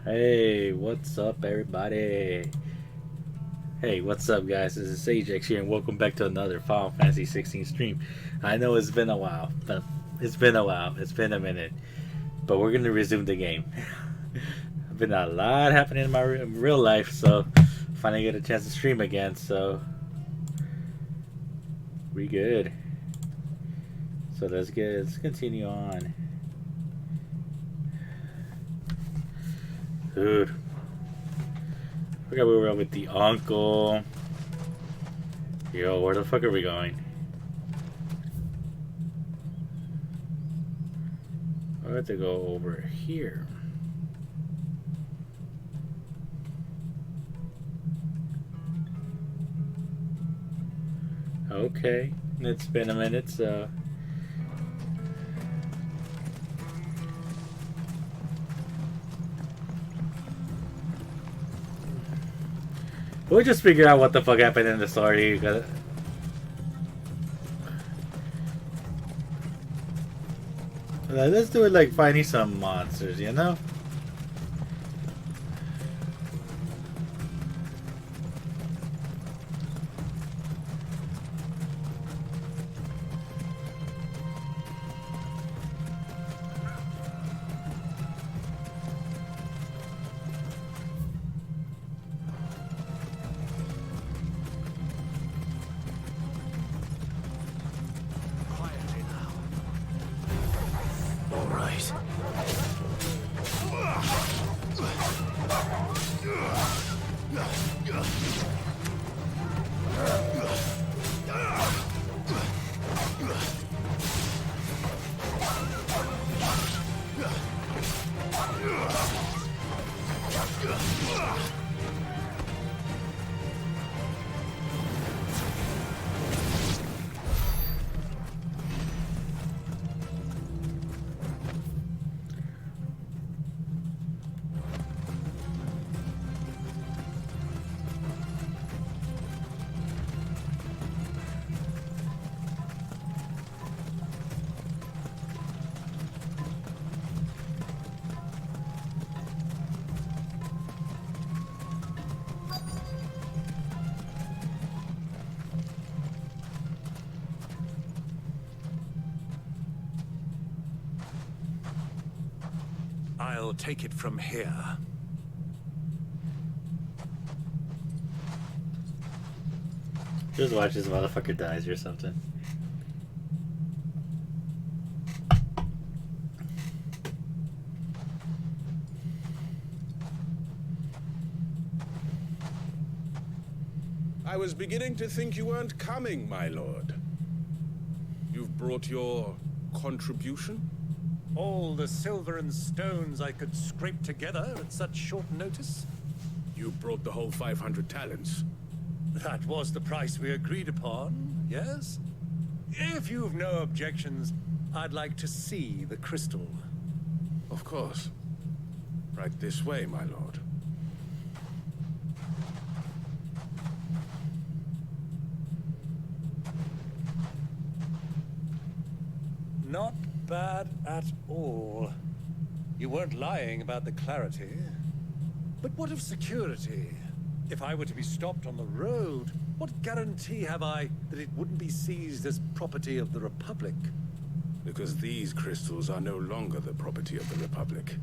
Hey, what's up, everybody? Hey, what's up, guys? This is XVI here, and welcome back to another Final Fantasy 16 stream. I know it's been a while, but it's been a while. It's been a minute, but we're gonna resume the game. I've been a lot happening in my real life, so finally get a chance to stream again. So we good. So let's continue on, dude. I forgot we were with the uncle. Yo, where the fuck are we going? I have to go over here. Okay, it's been a minute, so we'll just figure out what the fuck happened in the story. Let's do it like finding some monsters, you know? I'll take it from here. Just watch this motherfucker dies or something. I was beginning to think you weren't coming, my lord. You've brought your contribution? All the silver and stones I could scrape together at such short notice? You brought the whole 500 talents. That was the price we agreed upon, yes? If you've no objections, I'd like to see the crystal. Of course. Right this way, my lord. Not bad at all. You weren't lying about the clarity. But what of security? If I were to be stopped on the road, what guarantee have I that it wouldn't be seized as property of the Republic? Because these crystals are no longer the property of the Republic.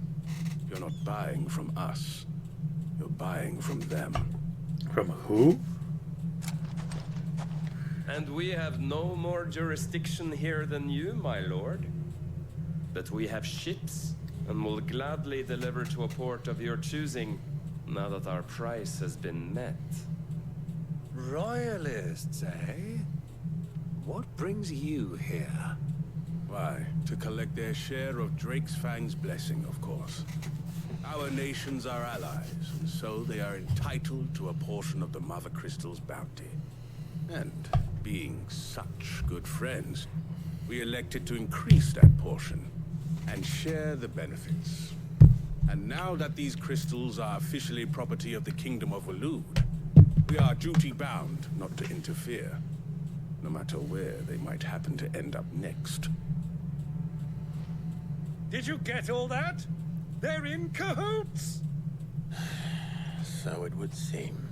You're not buying from us. You're buying from them. From who? And we have no more jurisdiction here than you, my lord. But we have ships, and will gladly deliver to a port of your choosing, now that our price has been met. Royalists, eh? What brings you here? Why, to collect their share of Drake's Fang's blessing, of course. Our nations are allies, and so they are entitled to a portion of the Mother Crystal's bounty. And being such good friends, we elected to increase that portion and share the benefits. And now that these crystals are officially property of the Kingdom of Waloed, we are duty-bound not to interfere, no matter where they might happen to end up next. Did you get all that? They're in cahoots! So it would seem.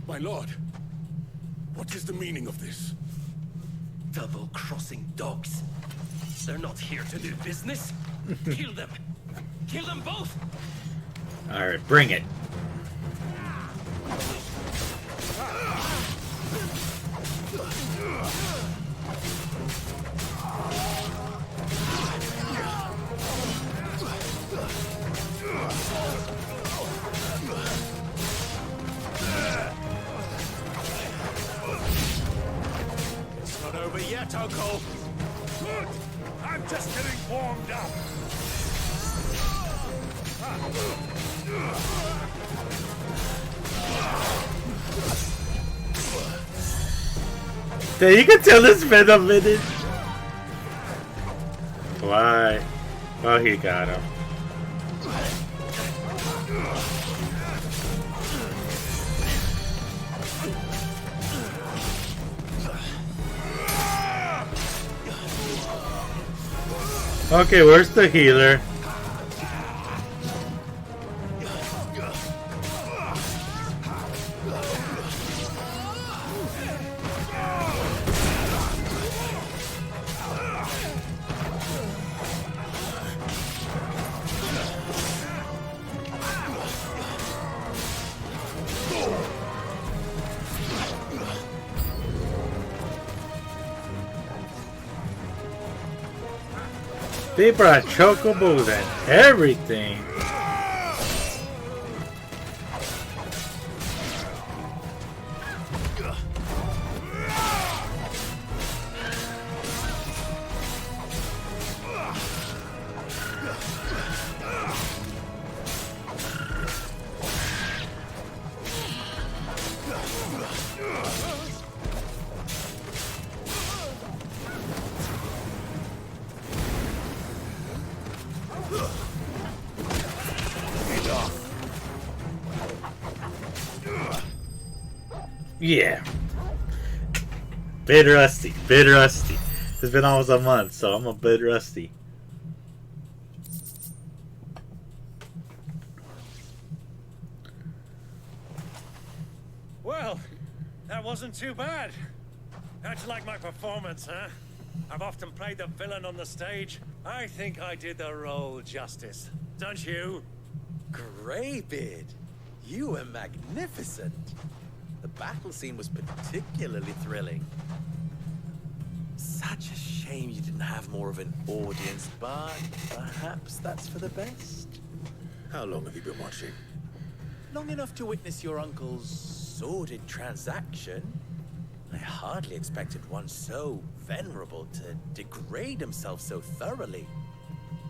My lord, what is the meaning of this? Double-crossing dogs. They're not here to do business. Kill them. Kill them both. All right, bring it. It's not over yet, Uncle. Good. I'm just getting warmed up. There, you can tell it's been a minute. Why? Oh, he got him. Okay, where's the healer? They brought chocobos and everything. Yeah. Bit rusty. Bit rusty. It's been almost a month, so I'm a bit rusty. Well, that wasn't too bad. How'd you like my performance, huh? I've often played the villain on the stage. I think I did the role justice. Don't you? Greybeard, you were magnificent. The battle scene was particularly thrilling. Such a shame you didn't have more of an audience, but perhaps that's for the best. How long have you been watching? Long enough to witness your uncle's sordid transaction. I hardly expected one so venerable to degrade himself so thoroughly,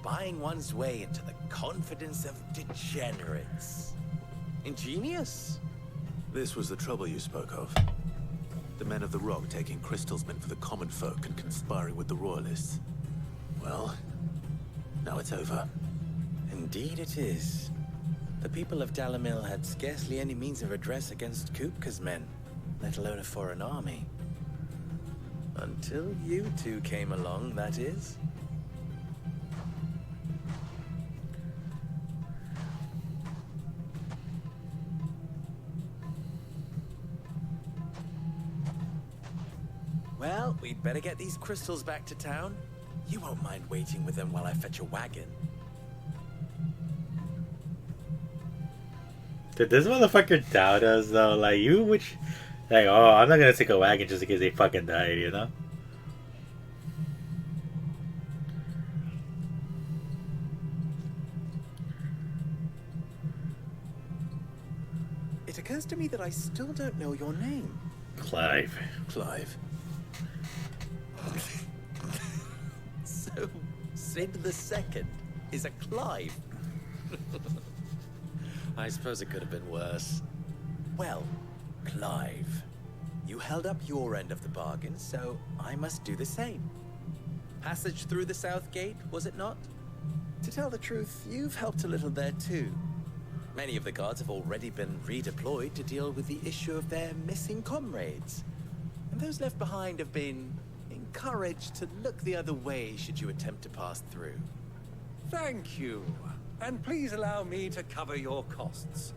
buying one's way into the confidence of degenerates. Ingenious. This was the trouble you spoke of. The men of the Rock taking crystals meant for the common folk and conspiring with the Royalists. Well, now it's over. Indeed it is. The people of Dalamil had scarcely any means of redress against Kupka's men, let alone a foreign army. Until you two came along, that is. Well, we'd better get these crystals back to town. You won't mind waiting with them while I fetch a wagon. Did this motherfucker doubt us though? Like you, which, like, oh, I'm not gonna take a wagon just in case they fucking died, you know? It occurs to me that I still don't know your name. Clive. Clive. So, Sid the Second is a Clive. I suppose it could have been worse. Well, Clive, you held up your end of the bargain, so I must do the same. Passage through the South Gate, was it not? To tell the truth, you've helped a little there too. Many of the guards have already been redeployed to deal with the issue of their missing comrades. And those left behind have been encouraged to look the other way should you attempt to pass through. Thank you. And please allow me to cover your costs.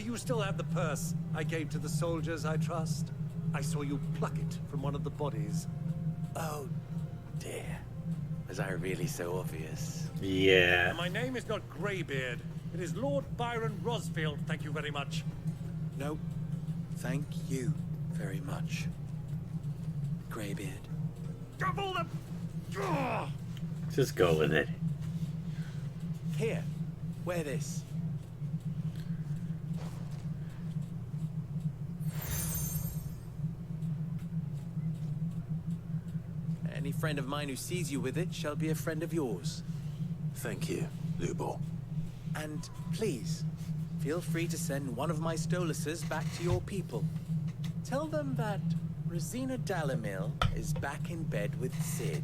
You still have the purse I gave to the soldiers, I trust? I saw you pluck it from one of the bodies. Oh, dear. Was I really so obvious? Yeah. My name is not Greybeard. It is Lord Byron Rosfield, thank you very much. No, thank you very much, Greybeard. Double the... Ugh! Just go with it. Here, wear this. Any friend of mine who sees you with it shall be a friend of yours. Thank you, Lubor. And please, feel free to send one of my Stoluses back to your people. Tell them that Rosina Dalamil is back in bed with Sid.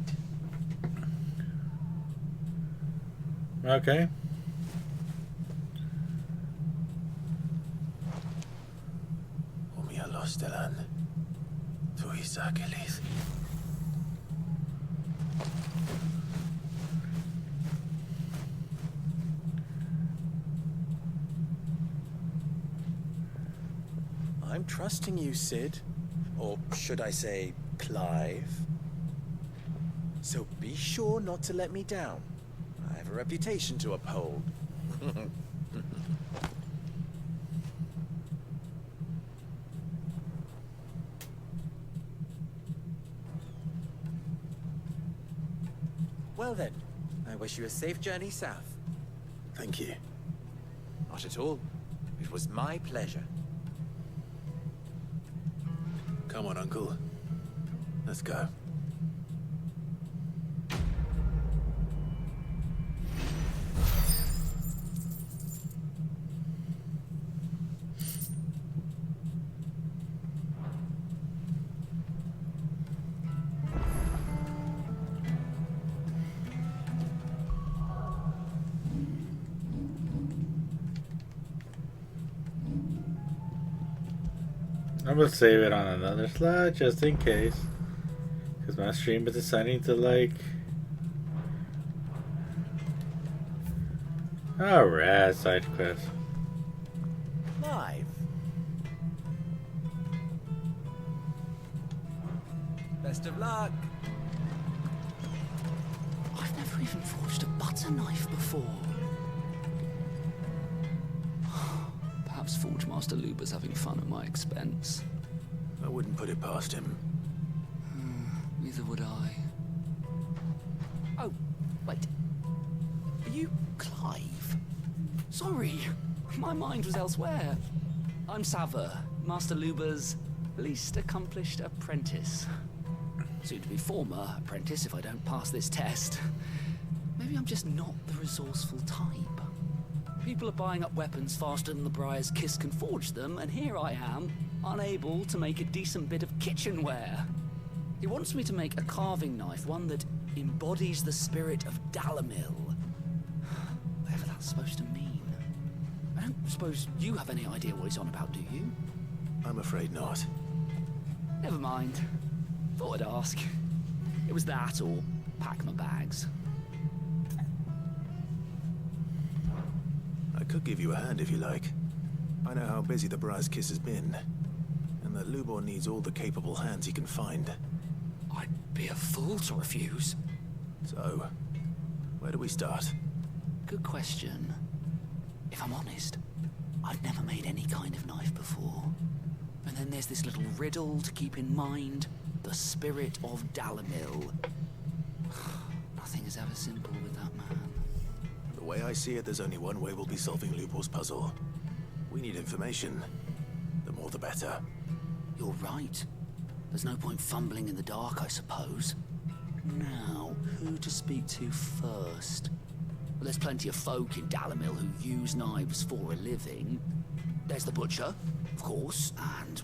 Okay. Omia Lostelan. Tuisa Kelis. I'm trusting you, Sid. Or should I say, Clive. So be sure not to let me down. I have a reputation to uphold. Well then, I wish you a safe journey south. Thank you. Not at all. It was my pleasure. Come on, Uncle. Let's go. I'm gonna save it on another slot just in case. Because my stream is deciding to like. Alright, side quest. Live. Best of luck. I've never even forged a butter knife before. Perhaps Forge Master Luber's having fun at my expense. I wouldn't put it past him. Neither would I. Oh, wait. Are you Clive? Sorry, my mind was elsewhere. I'm Sava, Master Luber's least accomplished apprentice. Soon to be former apprentice if I don't pass this test. Maybe I'm just not the resourceful type. People are buying up weapons faster than the Briar's Kiss can forge them, and here I am, unable to make a decent bit of kitchenware. He wants me to make a carving knife, one that embodies the spirit of Dalamil. Whatever that's supposed to mean. I don't suppose you have any idea what he's on about, do you? I'm afraid not. Never mind. Thought I'd ask. It was that or pack my bags. I could give you a hand if you like. I know how busy the Briar's Kiss has been, and that Lubor needs all the capable hands he can find. I'd be a fool to refuse. So, where do we start? Good question. If I'm honest, I've never made any kind of knife before. And then there's this little riddle to keep in mind. The spirit of Dalamil. Nothing is ever simple with that man. The way I see it, there's only one way we'll be solving Lubor's puzzle. We need information. The more the better. You're right. There's no point fumbling in the dark, I suppose. Now, who to speak to first? Well, there's plenty of folk in Dalamil who use knives for a living. There's the butcher, of course, and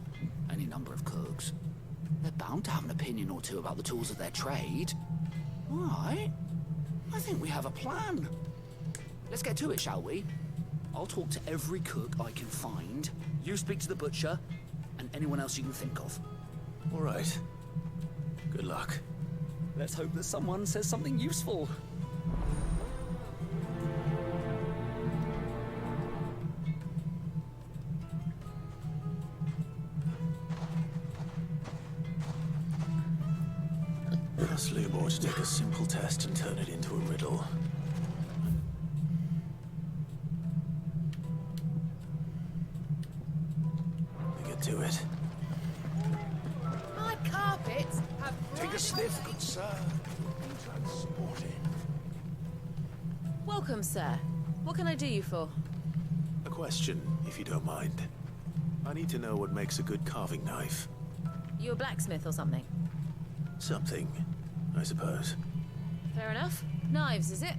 any number of cooks. They're bound to have an opinion or two about the tools of their trade. All right. I think we have a plan. Let's get to it, shall we? I'll talk to every cook I can find. You speak to the butcher, and anyone else you can think of. All right. Good luck. Let's hope that someone says something useful. ask Lubor to take a simple test and turn it into a riddle. Get to it. My carpets have Take a sniff, good sir. Transported. Welcome, sir. What can I do you for? A question, if you don't mind. I need to know what makes a good carving knife. You a blacksmith or something? Something, I suppose. Fair enough. Knives, is it?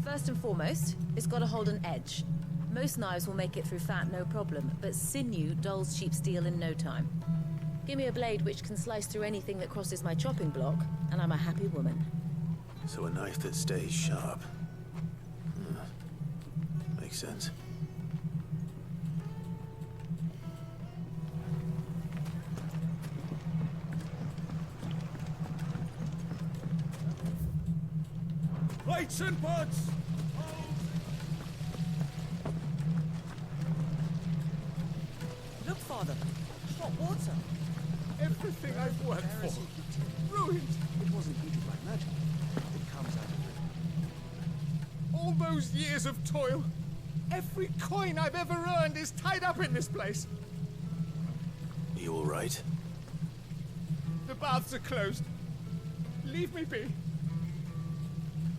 First and foremost, it's got to hold an edge. Most knives will make it through fat, no problem, but sinew dulls cheap steel in no time. Give me a blade which can slice through anything that crosses my chopping block, and I'm a happy woman. So a knife that stays sharp. Makes sense. Lights and buds! Look, Father. Hot water. Everything I've worked for. Ruined. It wasn't heated by magic. It comes out of it. All those years of toil. Every coin I've ever earned is tied up in this place. Are you all right? The baths are closed. Leave me be.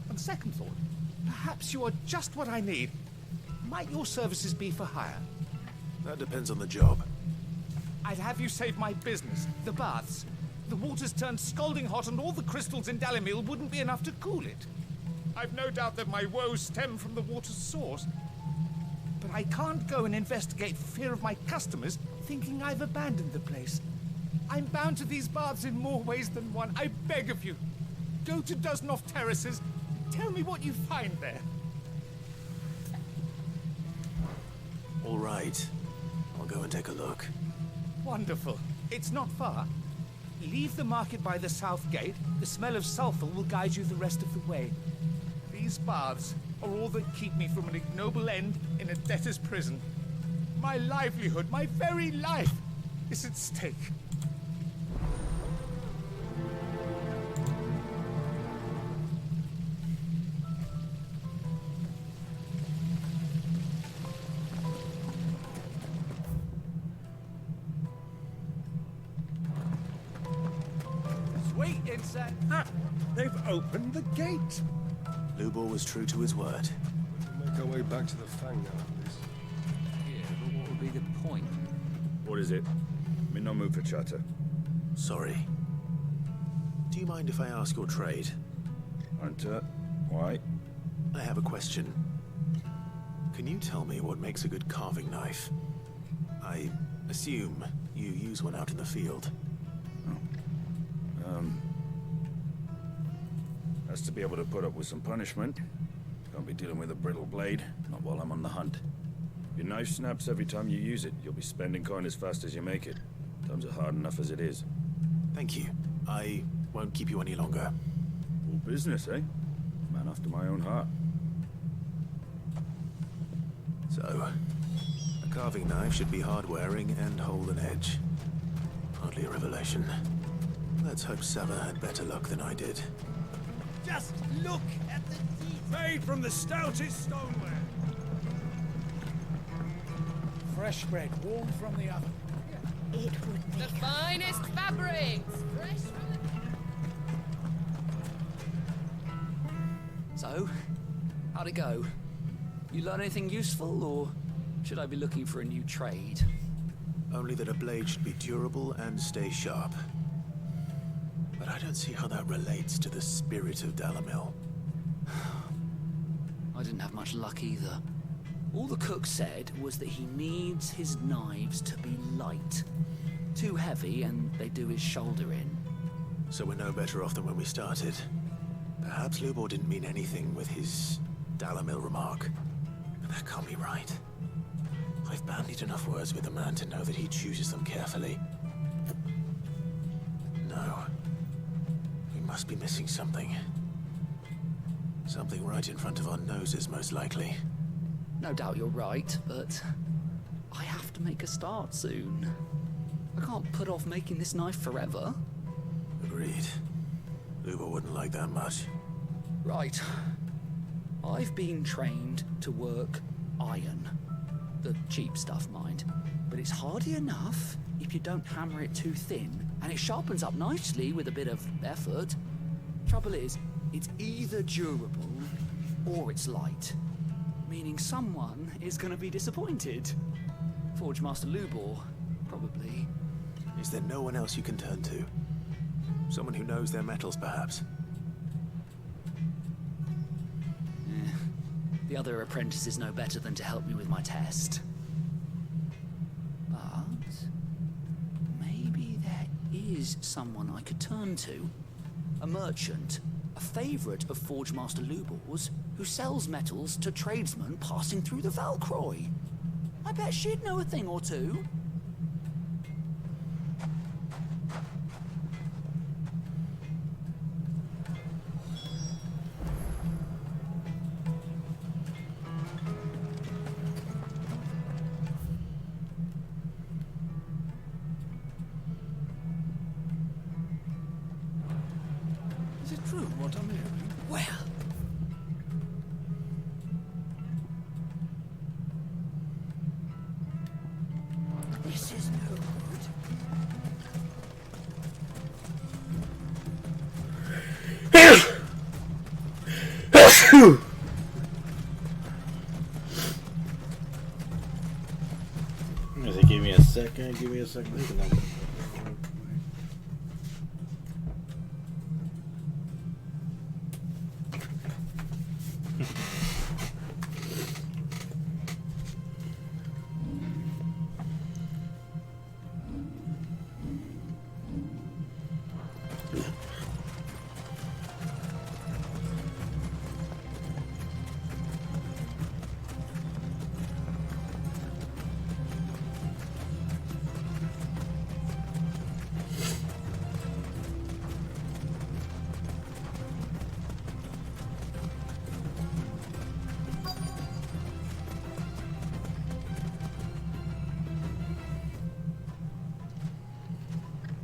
On second thought, perhaps you are just what I need. Might your services be for hire? That depends on the job. I'd have you save my business, the baths. The water's turned scalding hot and all the crystals in Dalimil wouldn't be enough to cool it. I've no doubt that my woes stem from the water's source. But I can't go and investigate for fear of my customers thinking I've abandoned the place. I'm bound to these baths in more ways than one. I beg of you, go to Dusnoff Terraces. Tell me what you find there. All right. I'll go and take a look. Wonderful. It's not far. Leave the market by the south gate. The smell of sulfur will guide you the rest of the way. These baths are all that keep me from an ignoble end in a debtor's prison. My livelihood, my very life, is at stake. Sweet insect. Ah, they've opened the gate. Lubor was true to his word. We'll make our way back to the Fang now, please. Yeah, but what would be the point? What is it? I'm in no mood for chatter. Sorry. Do you mind if I ask your trade? Hunter, why? I have a question. Can you tell me what makes a good carving knife? I assume you use one out in the field. Has to be able to put up with some punishment. Can't be dealing with a brittle blade, not while I'm on the hunt. If your knife snaps every time you use it, you'll be spending coin as fast as you make it. Times are hard enough as it is. Thank you. I won't keep you any longer. All business, eh? Man after my own heart. So, a carving knife should be hard-wearing and hold an edge. Hardly a revelation. Let's hope Sava had better luck than I did. Just look at the teeth. Made from the stoutest stoneware. Fresh bread, warm from the oven. It would The finest fabrics, fresh from the... So, how'd it go? You learn anything useful, or should I be looking for a new trade? Only that a blade should be durable and stay sharp. But I don't see how that relates to the spirit of Dalimil. I didn't have much luck either. All the cook said was that he needs his knives to be light. Too heavy and they do his shoulder in. So we're no better off than when we started. Perhaps Lubor didn't mean anything with his Dalimil remark. But that can't be right. I've bandied enough words with the man to know that he chooses them carefully. No. We must be missing something. Something right in front of our noses, most likely. No doubt you're right, but I have to make a start soon. I can't put off making this knife forever. Agreed. Lubo wouldn't like that much. Right. I've been trained to work iron. The cheap stuff, mind. But it's hardy enough if you don't hammer it too thin, and it sharpens up nicely with a bit of effort. Trouble is, it's either durable or it's light. Meaning someone is gonna be disappointed. Forge Master Lubor, probably. Is there no one else you can turn to? Someone who knows their metals, perhaps? The other apprentices know better than to help me with my test. But maybe there is someone I could turn to. A merchant, a favorite of Forge Master Lubor's, who sells metals to tradesmen passing through the Valcroy. I bet she'd know a thing or two. Is it true what I'm hearing? Well, this is no good. Give me a second. Give me a second.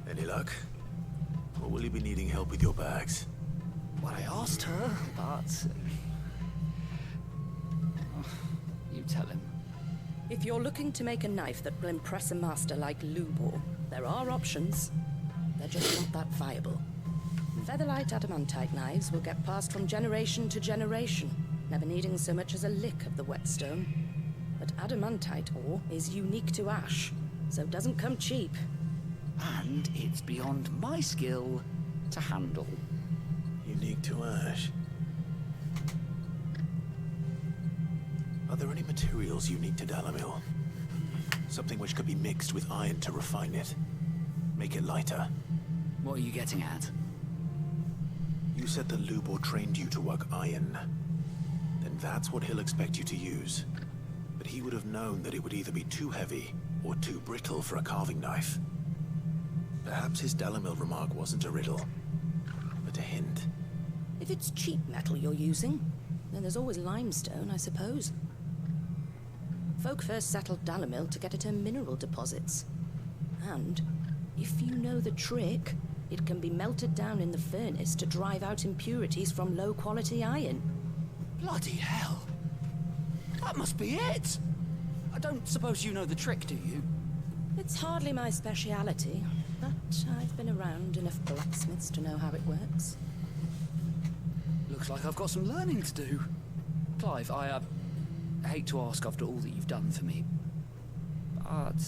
Any luck? Or will you be needing help with your bags? Well, I asked her, but... you tell him. If you're looking to make a knife that will impress a master like Lubor, there are options. They're just not that viable. Featherlight adamantite knives will get passed from generation to generation, never needing so much as a lick of the whetstone. But adamantite ore is unique to ash, so doesn't come cheap. And it's beyond my skill to handle. Unique to ash. Are there any materials unique to Dalamil? Something which could be mixed with iron to refine it. Make it lighter. What are you getting at? You said that Lubor trained you to work iron. Then that's what he'll expect you to use. But he would have known that it would either be too heavy or too brittle for a carving knife. Perhaps his Dalamil remark wasn't a riddle, but a hint. If it's cheap metal you're using, then there's always limestone, I suppose. Folk first settled Dalamil to get at her mineral deposits. And, if you know the trick, it can be melted down in the furnace to drive out impurities from low-quality iron. Bloody hell! That must be it! I don't suppose you know the trick, do you? It's hardly my speciality, but I've been around enough blacksmiths to know how it works. Looks like I've got some learning to do. Clive, I hate to ask after all that you've done for me, but...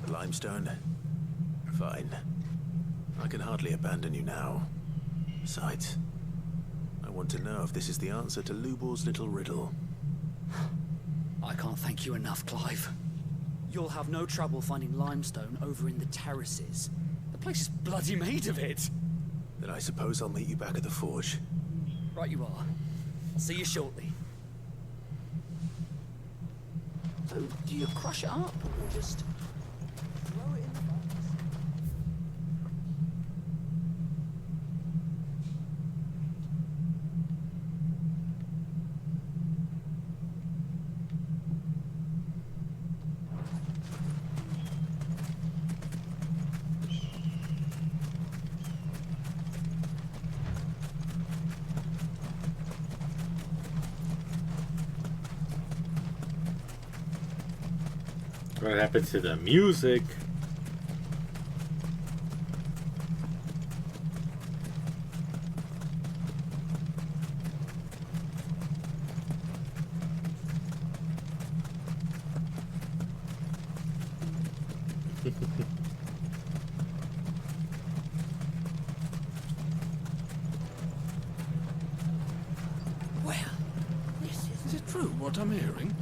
The limestone? Fine. I can hardly abandon you now. Besides, I want to know if this is the answer to Lubor's little riddle. I can't thank you enough, Clive. You'll have no trouble finding limestone over in the terraces. The place is bloody made of it. Then I suppose I'll meet you back at the forge. Right you are. I'll see you shortly. So, do you crush it up, or just throw it in the box? What happened to the music? Well, Is it true what I'm hearing?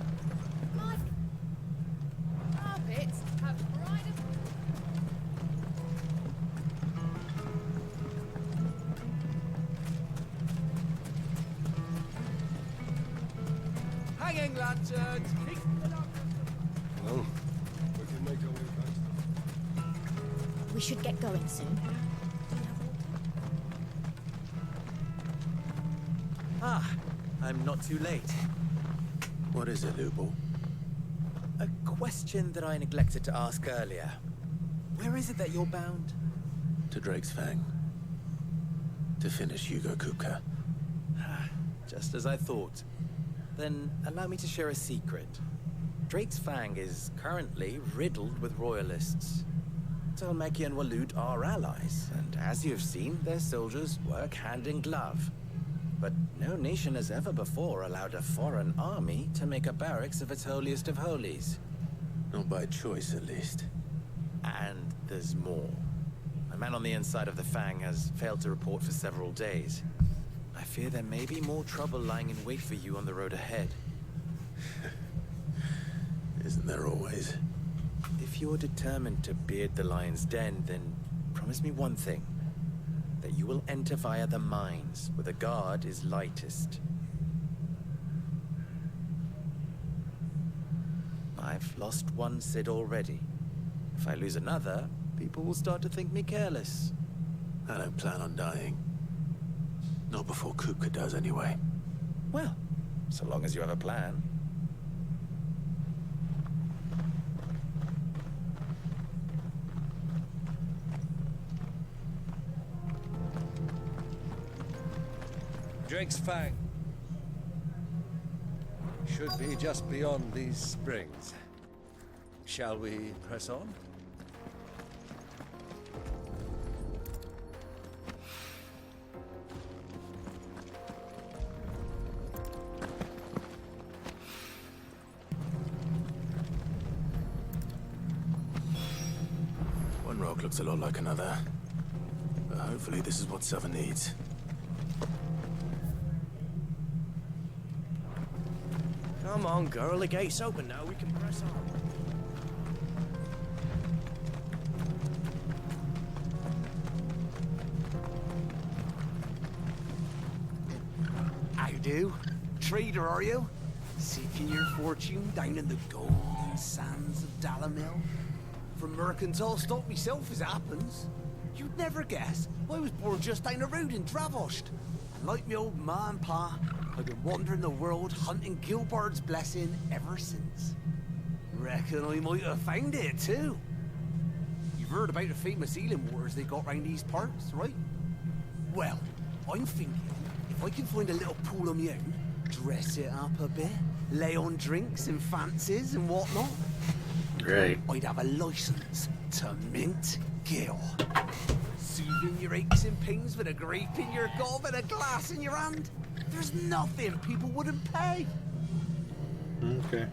Carpets have brighter... Hanging lanterns! Well, we can make our way back. We should get going soon. Ah, I'm not too late. What is it, Lubor? A question that I neglected to ask earlier. Where is it that you're bound? To Drake's Fang. To finish Hugo Kupka. Just as I thought. Then allow me to share a secret. Drake's Fang is currently riddled with royalists. Talmeki and Waloed are allies, and as you've seen, their soldiers work hand in glove. But no nation has ever before allowed a foreign army to make a barracks of its holiest of holies. Not by choice, at least. And there's more. A man on the inside of the Fang has failed to report for several days. I fear there may be more trouble lying in wait for you on the road ahead. Isn't there always? If you're determined to beard the lion's den, then promise me one thing. That you will enter via the mines, where the guard is lightest. I've lost one Cid already. If I lose another, people will start to think me careless. I don't plan on dying. Not before Kupka does, anyway. Well, so long as you have a plan. Drake's Fang. Should be just beyond these springs. Shall we press on? One rock looks a lot like another. But hopefully this is what Sava needs. Come on, girl. The gate's open now. We can press on. How do? Trader, are you? Seeking your fortune down in the golden sands of Dalamil? From mercantile stock myself, as it happens. You'd never guess. I was born just down the road in Dravost. And like me old ma and pa, I've been wandering the world hunting Gilbard's blessing ever since. Reckon I might have found it, too. You've heard about the famous healing waters they got round these parts, right? Well, I'm thinking, if I can find a little pool of my own, dress it up a bit, lay on drinks and fancies and whatnot, Great. I'd have a license to mint Gil. Soothing your aches and pains with a grape in your gob and a glass in your hand. There's nothing people wouldn't pay. Okay.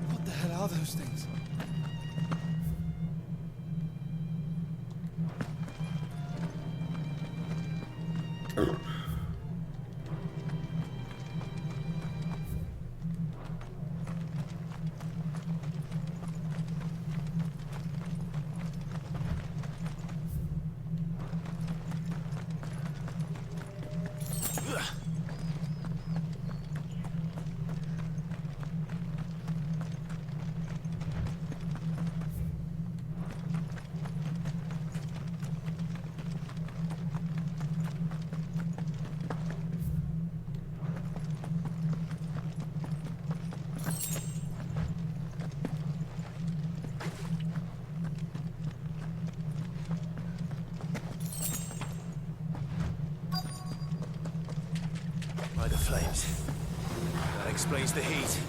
What the hell are those things? By the flames. explains the heat.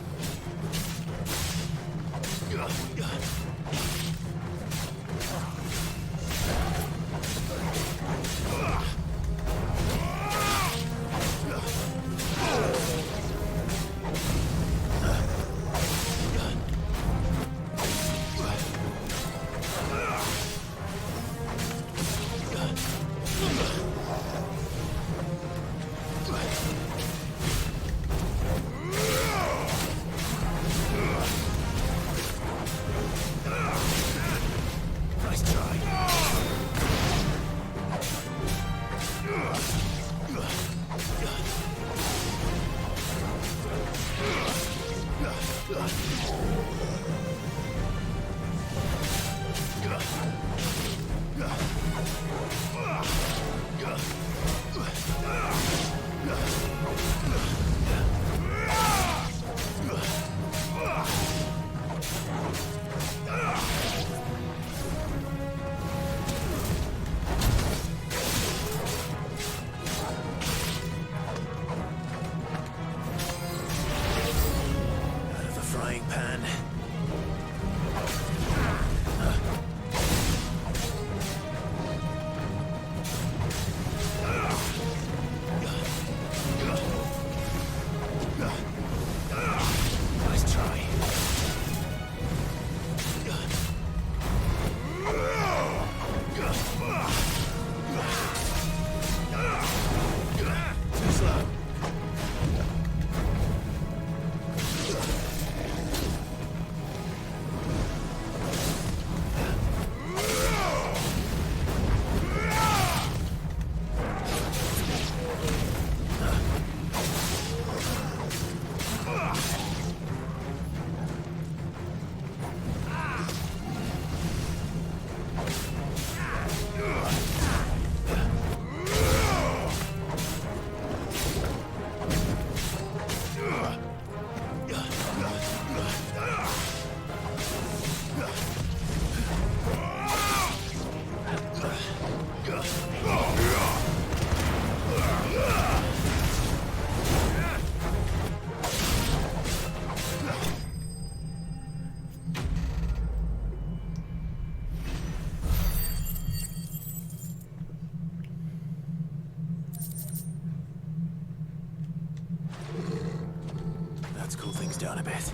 Let's cool things down a bit.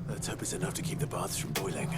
Let's hope it's enough to keep the baths from boiling.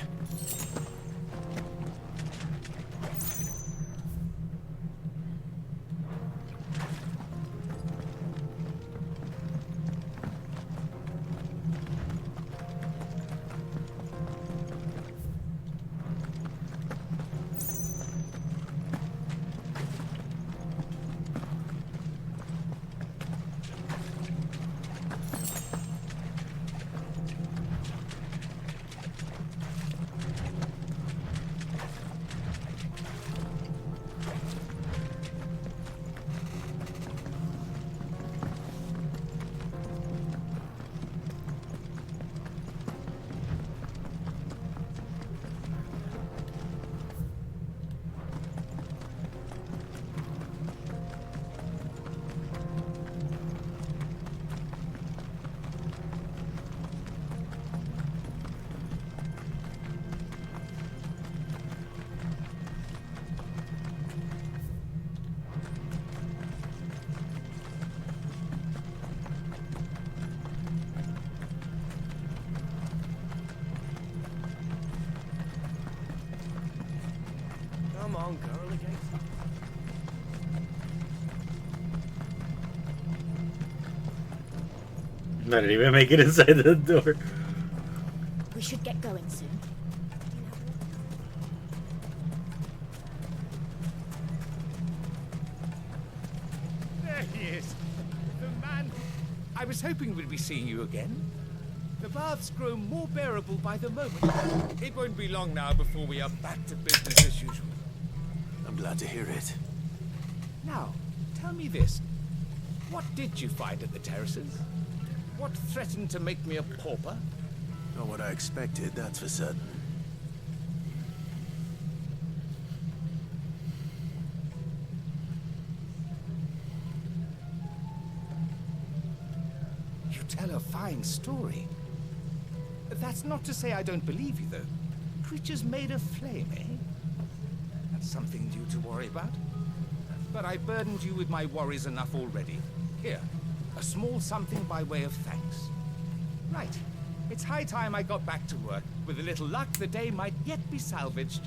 Come on, girl, again. I didn't even make it inside the door. We should get going soon. There he is. The man. I was hoping we'd be seeing you again. The baths grow more bearable by the moment. It won't be long now before we are back to business as usual. I'm glad to hear it. Now, tell me this. What did you find at the terraces? What threatened to make me a pauper? Not what I expected, that's for certain. You tell a fine story. That's not to say I don't believe you, though. Creatures made of flame, eh? That's something new to worry about. But I burdened you with my worries enough already. Here, a small something by way of thanks. Right. It's high time I got back to work. With a little luck, the day might yet be salvaged.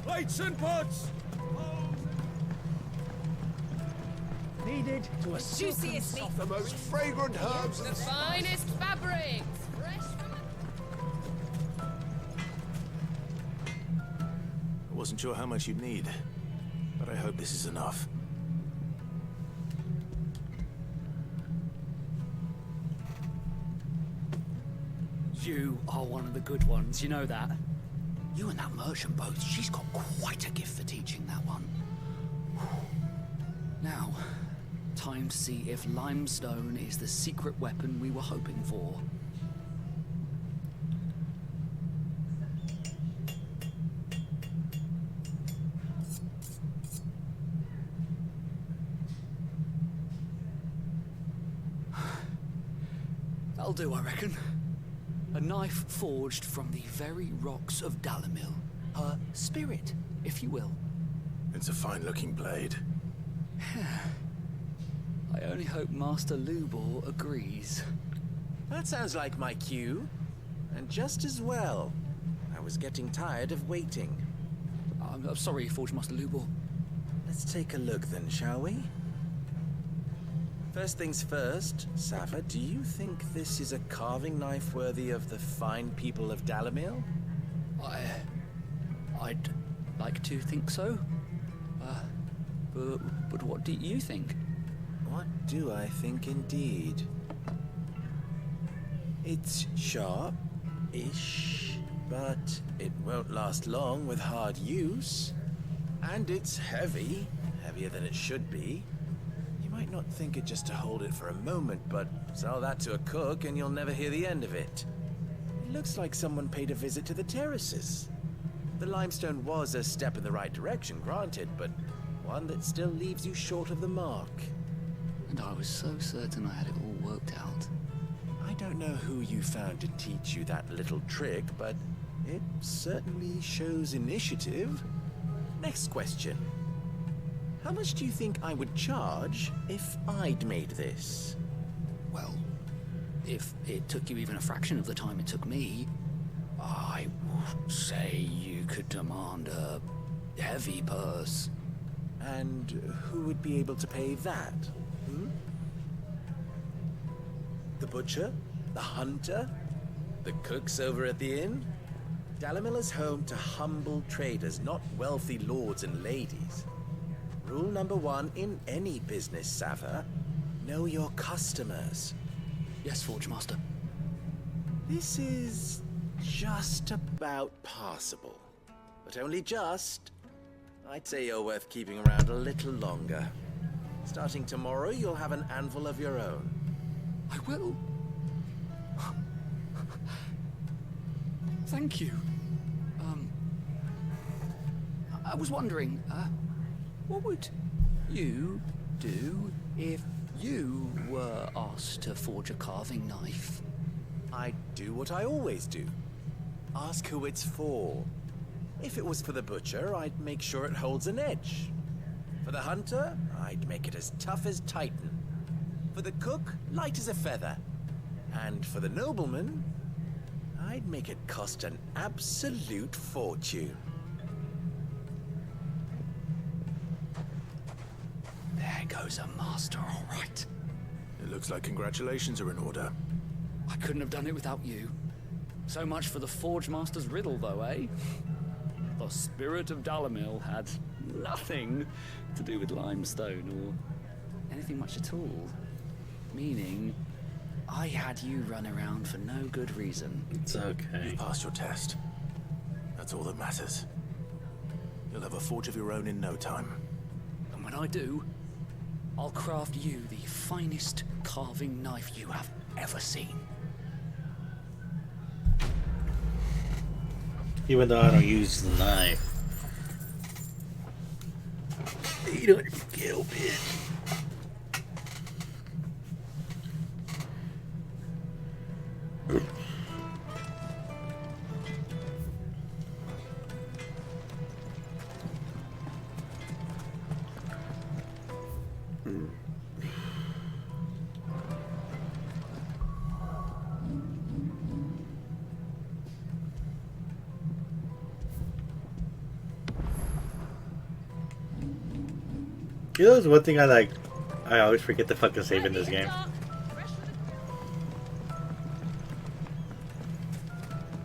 Plates and pots! Needed to a Juiciest meat. of the most fragrant herbs. The finest fabrics, fresh from I wasn't sure how much you'd need, but I hope this is enough. You are one of the good ones, you know that. You and that merchant both, she's got quite a gift for teaching, that one. Now, time to see if limestone is the secret weapon we were hoping for. That'll do, I reckon. A knife forged from the very rocks of Dalamil. Her spirit, if you will. It's a fine-looking blade. I only hope Master Lubor agrees. That sounds like my cue. And just as well. I was getting tired of waiting. I'm sorry, Forge Master Lubor. Let's take a look then, shall we? First things first, Safa, do you think this is a carving knife worthy of the fine people of Dalamil? I'd like to think so. But what do you think? What do I think indeed? It's sharp-ish, but it won't last long with hard use. And it's heavy, heavier than it should be. You might not think it just to hold it for a moment, but sell that to a cook and you'll never hear the end of it. It looks like someone paid a visit to the terraces. The limestone was a step in the right direction, granted, but one that still leaves you short of the mark. And I was so certain I had it all worked out. I don't know who you found to teach you that little trick, but it certainly shows initiative. Next question. How much do you think I would charge if I'd made this? Well, if it took you even a fraction of the time it took me, I would say you could demand a heavy purse. And who would be able to pay that? The butcher? The hunter? The cooks over at the inn? Dalamil is home to humble traders, not wealthy lords and ladies. Rule number one in any business, Safa: know your customers. Yes, Forge Master. This is just about passable. But only just. I'd say you're worth keeping around a little longer. Starting tomorrow, you'll have an anvil of your own. I will. Thank you. I was wondering, what would you do if you were asked to forge a carving knife? I'd do what I always do. Ask who it's for. If it was for the butcher, I'd make sure it holds an edge. For the hunter, I'd make it as tough as Titan. For the cook, light as a feather. And for the nobleman, I'd make it cost an absolute fortune. There goes a master, all right. It looks like congratulations are in order. I couldn't have done it without you. So much for the Forge Master's riddle, though, eh? The spirit of Dalamil had nothing to do with limestone or anything much at all. Meaning, I had you run around for no good reason. It's okay. You passed your test. That's all that matters. You'll have a forge of your own in no time. when I do, I'll craft you the finest carving knife you have ever seen. Even though I don't use the knife. You don't kill, bitch. You know, there's one thing I like. I always forget to fucking save in this game.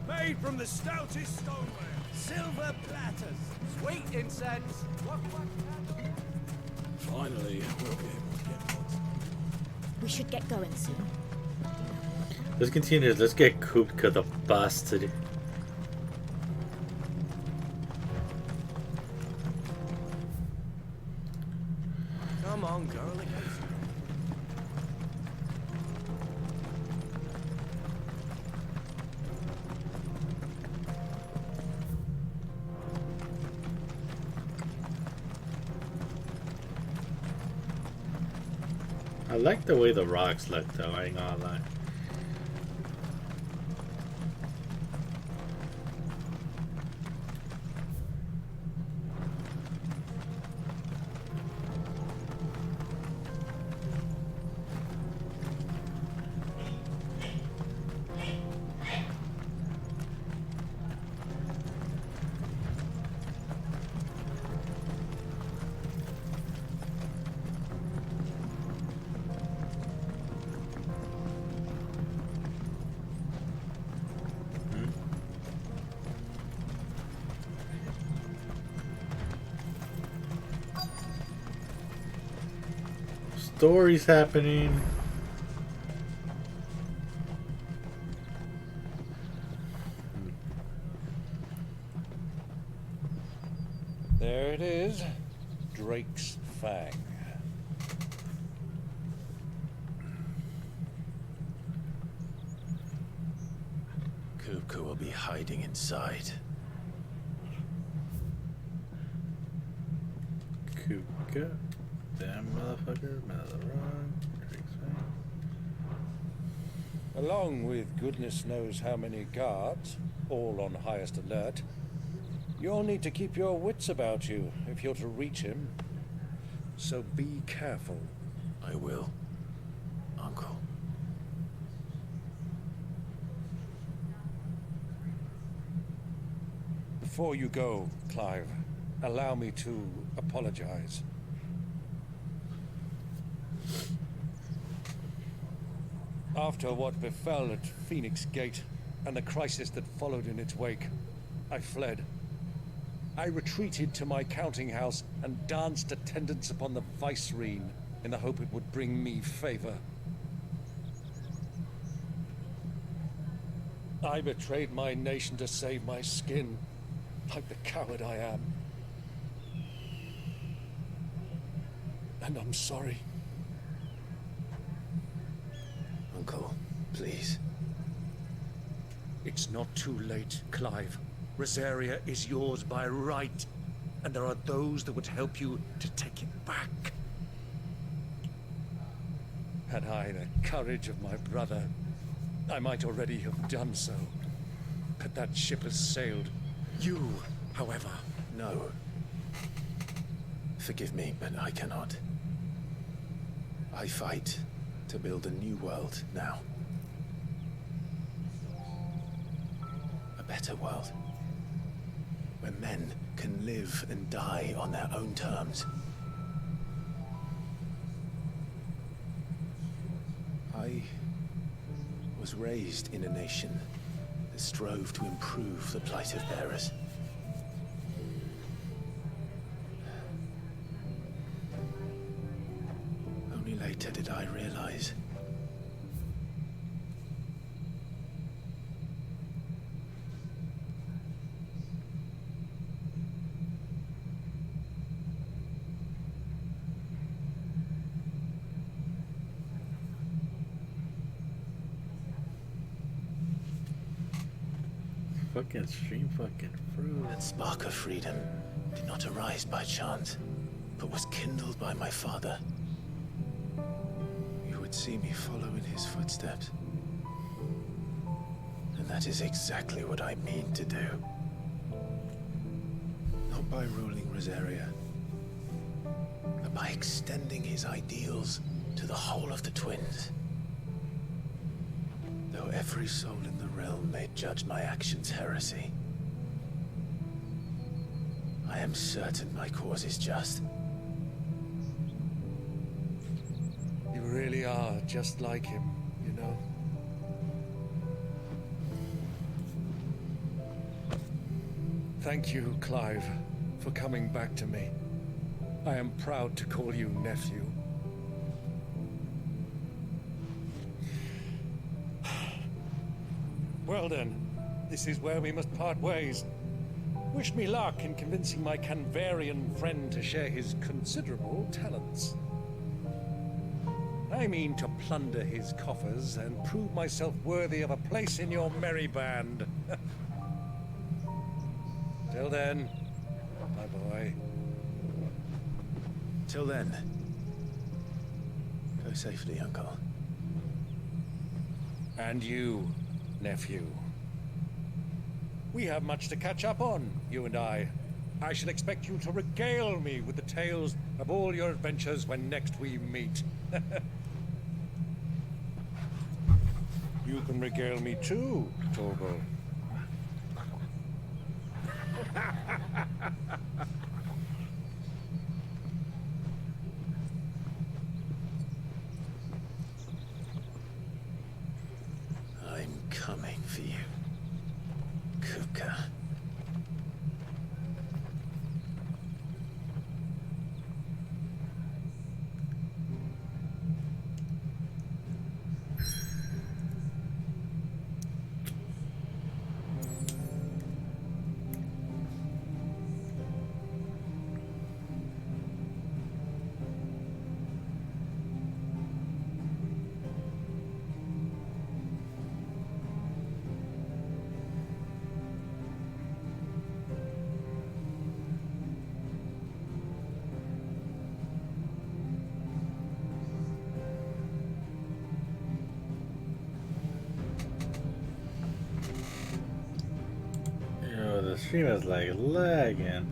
Made from the stoutest stoneware. Silver platters, sweet incense. Finally, we'll be able to get lots. We should get going soon. Let's continue. Let's get Cooped to the bastard. Come on, girl. I like the way the rocks look, though. I ain't gonna lie. Stories happening. There it is. Drake's Fang. Kupka will be hiding inside. Kupka. Damn motherfucker. Along with goodness knows how many guards, all on highest alert, you'll need to keep your wits about you if you're to reach him. So be careful. I will, Uncle. Before you go, Clive, allow me to apologize. After what befell at Phoenix Gate and the crisis that followed in its wake, I fled. I retreated to my counting house and danced attendance upon the vicereine in the hope it would bring me favor. I betrayed my nation to save my skin, like the coward I am. And I'm sorry. Uncle, please. It's not too late, Clive. Rosaria is yours by right, and there are those that would help you to take it back. Had I the courage of my brother, I might already have done so. But that ship has sailed. You, however... No. Forgive me, but I cannot. I fight to build a new world now. A better world. Where men can live and die on their own terms. I was raised in a nation that strove to improve the plight of bearers. Only later did I realize fucking stream fucking froze. That spark of freedom did not arise by chance, but was kindled by my father. You would see me follow in his footsteps. And that is exactly what I mean to do. Not by ruling Rosaria, but by extending his ideals to the whole of the twins. Though every soul in the realm may judge my actions heresy, I am certain my cause is just. You really are just like him, you know. Thank you, Clive, for coming back to me. I am proud to call you nephew. Well then, this is where we must part ways. Wish me luck in convincing my Canvarian friend to share his considerable talents. I mean to plunder his coffers and prove myself worthy of a place in your merry band. Till then, bye-bye. Till then, go safely, Uncle. And you, nephew. We have much to catch up on, you and I. I shall expect you to regale me with the tales of all your adventures when next we meet. You can regale me too, Torgal. I'm coming for you, Kupka. The stream is like lagging.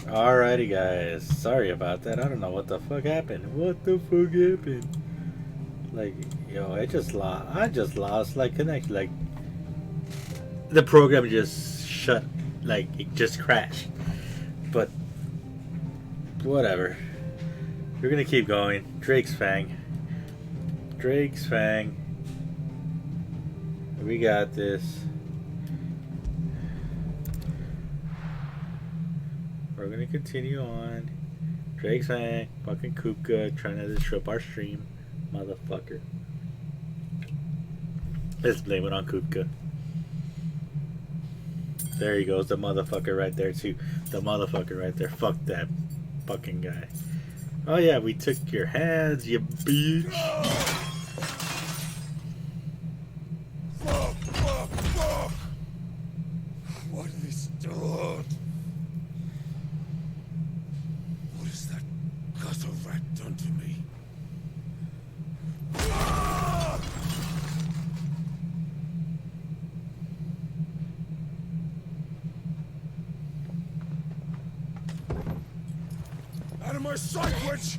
Alrighty guys, sorry about that. I don't know what the fuck happened. What the fuck happened? Like, yo, I just lost like connection. Like, the program just shut, like it just crashed. But whatever. We're gonna keep going. Drake's Fang. Drake's Fang. We got this. We're gonna continue on. Drake's Fang, fucking Kupka, trying to disrupt our stream. Motherfucker. Let's blame it on Kupka. There he goes, the motherfucker right there too. The motherfucker right there. Fuck that fucking guy. Oh yeah, we took your hands, you bitch. Fuck! What have they stored? What has that gutter rat done to me? Out of my sight, witch!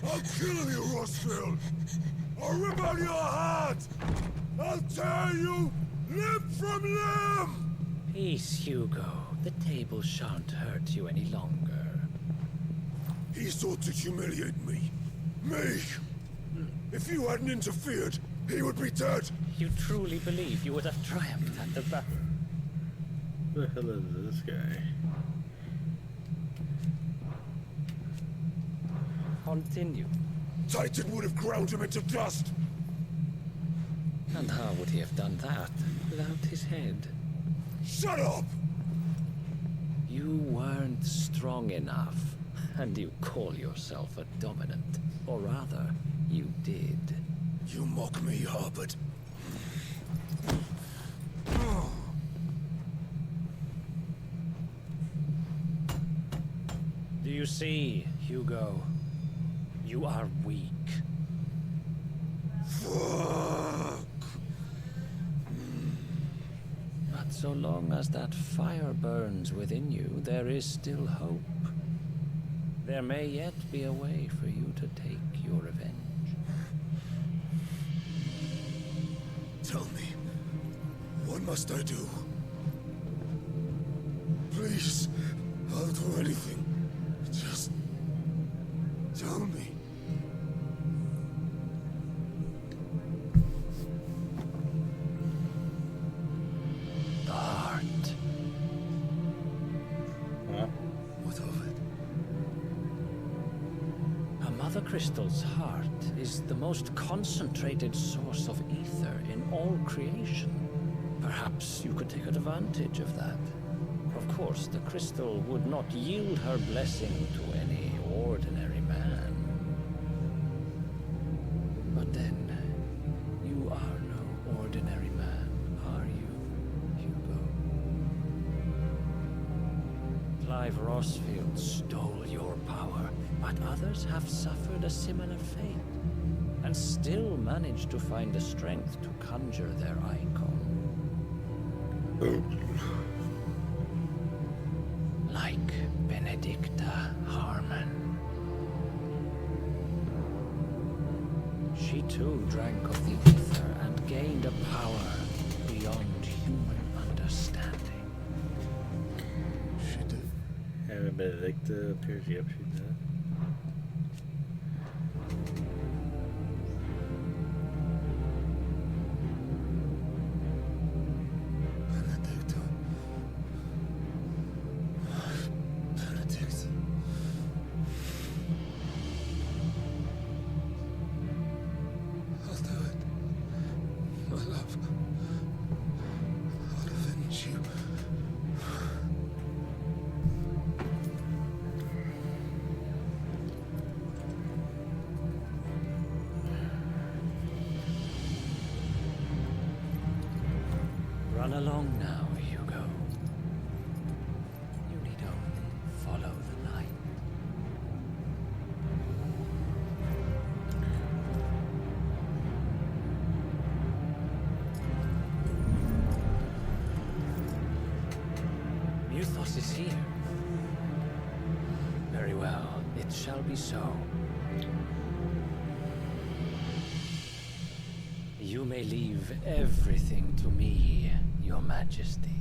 I'll kill you, Rossfield! I'll rip out your heart! I'll tear you limb from limb! Peace, Hugo. The table shan't hurt you any longer. He sought to humiliate me. Me! If you hadn't interfered, he would be dead! You truly believe you would have triumphed at the battle? Who the hell is this guy? Continue. Titan would have ground him into dust! And how would he have done that without his head? Shut up! You weren't strong enough, and you call yourself a dominant. Or rather, you did. You mock me, Harbert. Do you see, Hugo? You are weak. Fuck! But so long as that fire burns within you, there is still hope. There may yet be a way for you to take your revenge. Tell me, what must I do? Please, I'll do anything. Just tell me. The heart. What of it? A mother crystal's heart is the most concentrated source of ether in all creation. Perhaps you could take advantage of that. Of course, the crystal would not yield her blessing to any ordinary man. But then, you are no ordinary man, are you, Hugo? Clive Rossfield stole your power, but others have suffered a similar fate, and still managed to find the strength to conjure their icon. Like Benedicta Harmon. She too drank of the ether and gained a power beyond human understanding. She did. And Benedicta appears, yep, she did. Benedicta. Benedicta. I'll do it. My love. I'll avenge you. Run along now, Hugo. You need only follow the light. Muthos is here. Very well, it shall be so. You may leave everything to me, Your Majesty.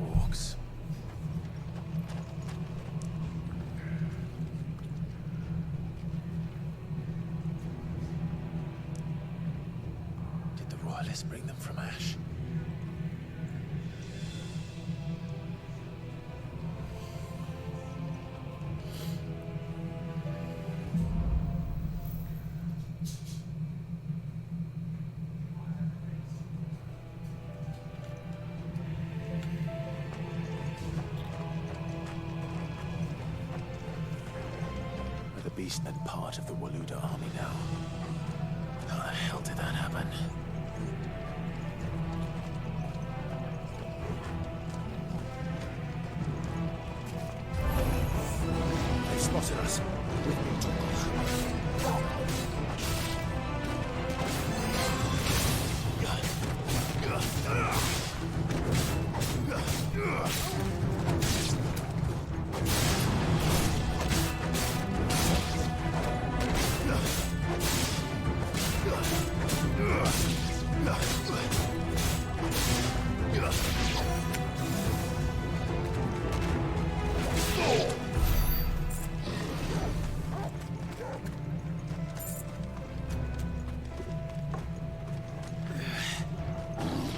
Orcs. Did the royalists bring them from Ash? southeastern part of the Waluda army now. How the hell did that happen? They've spotted us. With me,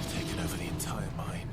Taken over the entire mine.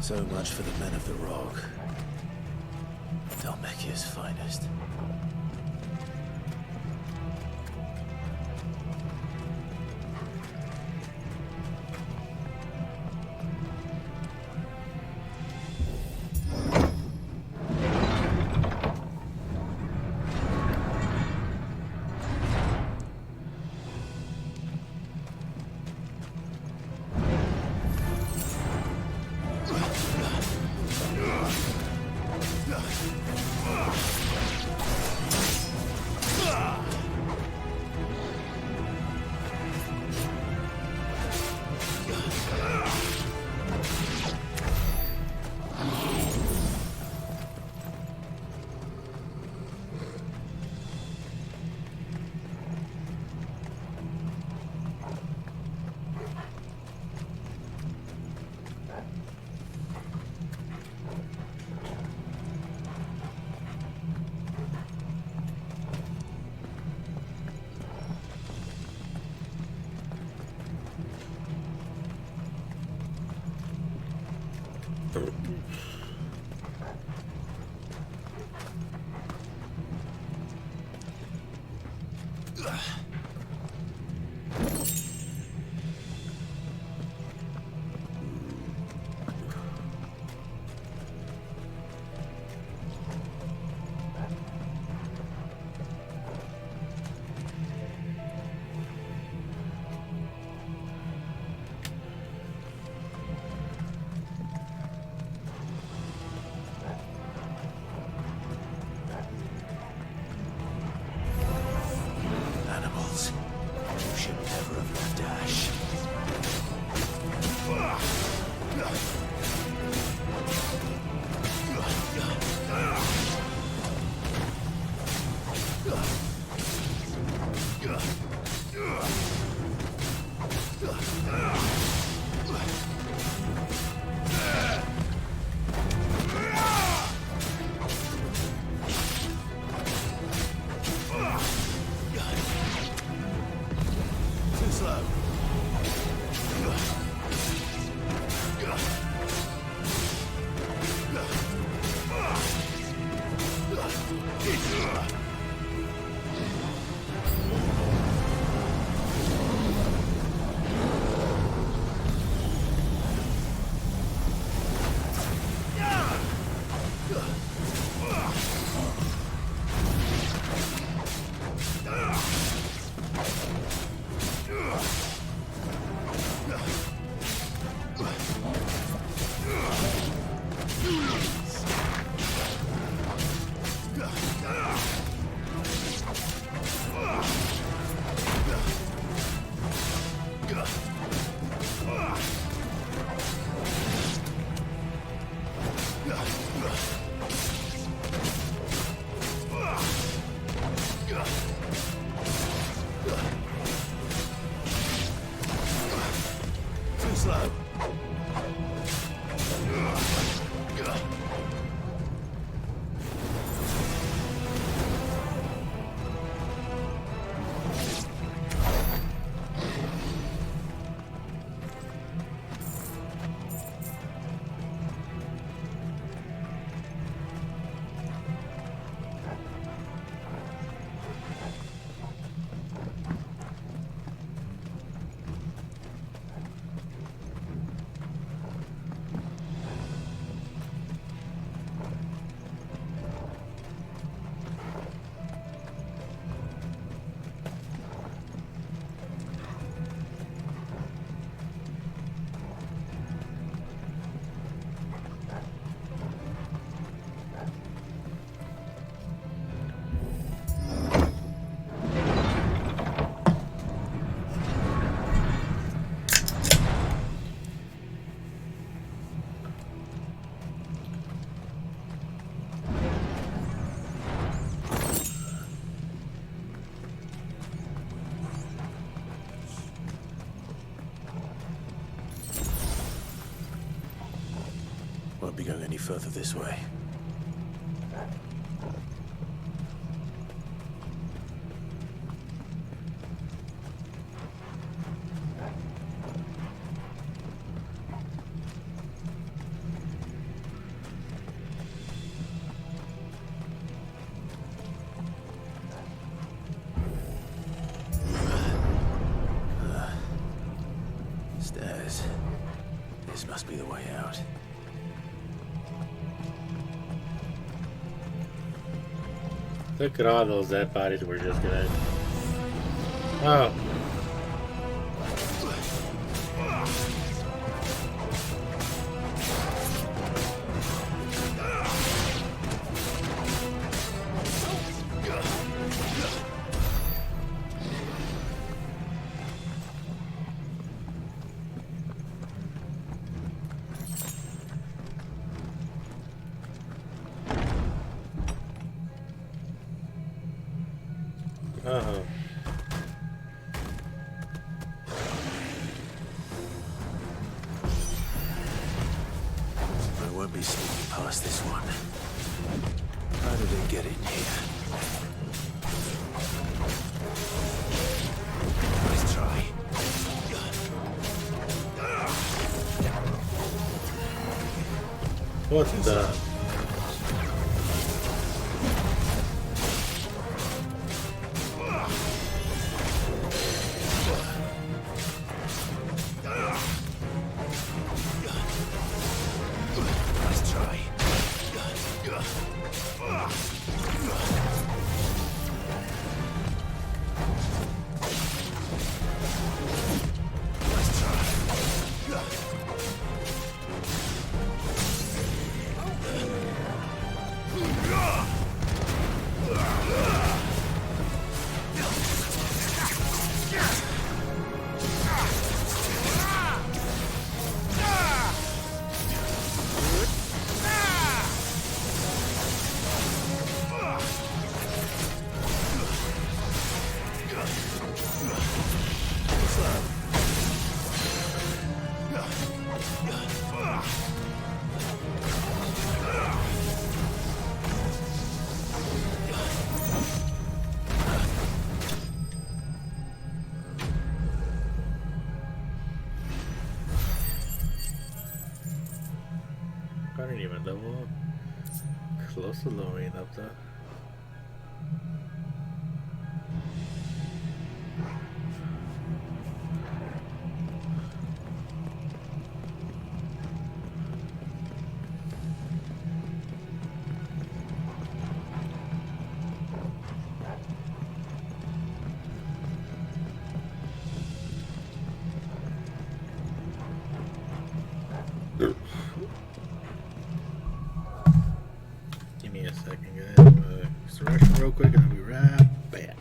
So much for the men of the Rock. Dhalmekia's finest. Slow. Won't be going any further this way. Stairs. This must be the way out. Look at all those dead bodies we're just gonna. Oh. Uh-oh. I won't be sneaking past this one. How did it get in here? Nice try. What the? I didn't even level up close to lowering up though. Give me a second, guys. Restoration real quick, and I'll be right back.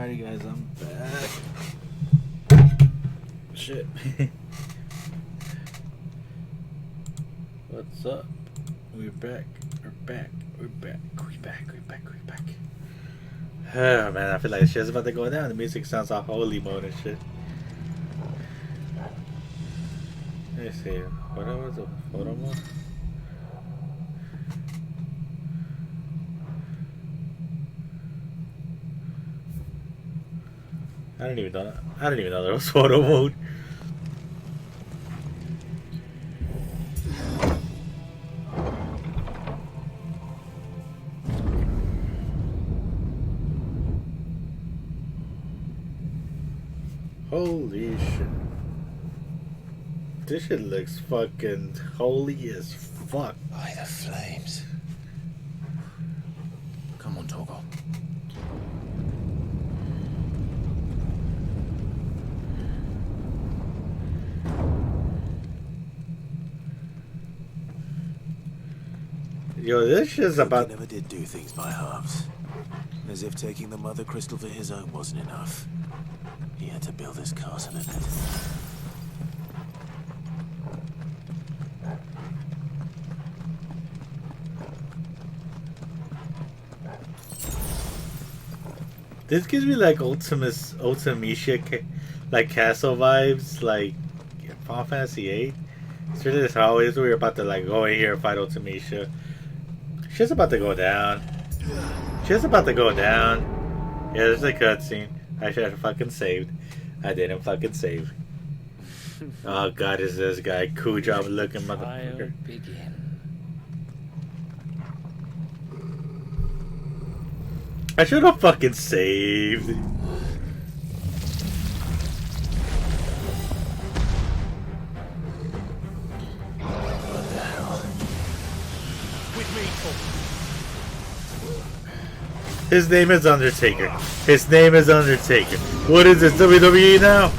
Alrighty guys, I'm back. Shit. What's up? We're back. We're back. We're back. We're back. We're back. We're back. Oh man, I feel like shit's about to go down. The music sounds all holy mode and shit. Let's see. What was the photo mode? I didn't even know that. I didn't even know there was photo mode. Holy shit. This shit looks fucking holy as fuck. By the flames. Come on, Torgal. Yo, this shit's about... He never did do things by halves. As if taking the Mother Crystal for his own wasn't enough. He had to build his castle in it. This gives me like Ultimecia, like castle vibes, like Final Fantasy VIII. It's really just how it is. We're about to like go in here and fight Ultimecia. Shit's about to go down. Shit's about to go down. Yeah, there's a cutscene. I should have fucking saved. I didn't fucking save. Oh god, is this guy cool job looking motherfucker? Begin. I should have fucking saved. What the hell? With me, His name is Undertaker. His name is Undertaker. What is this, WWE now?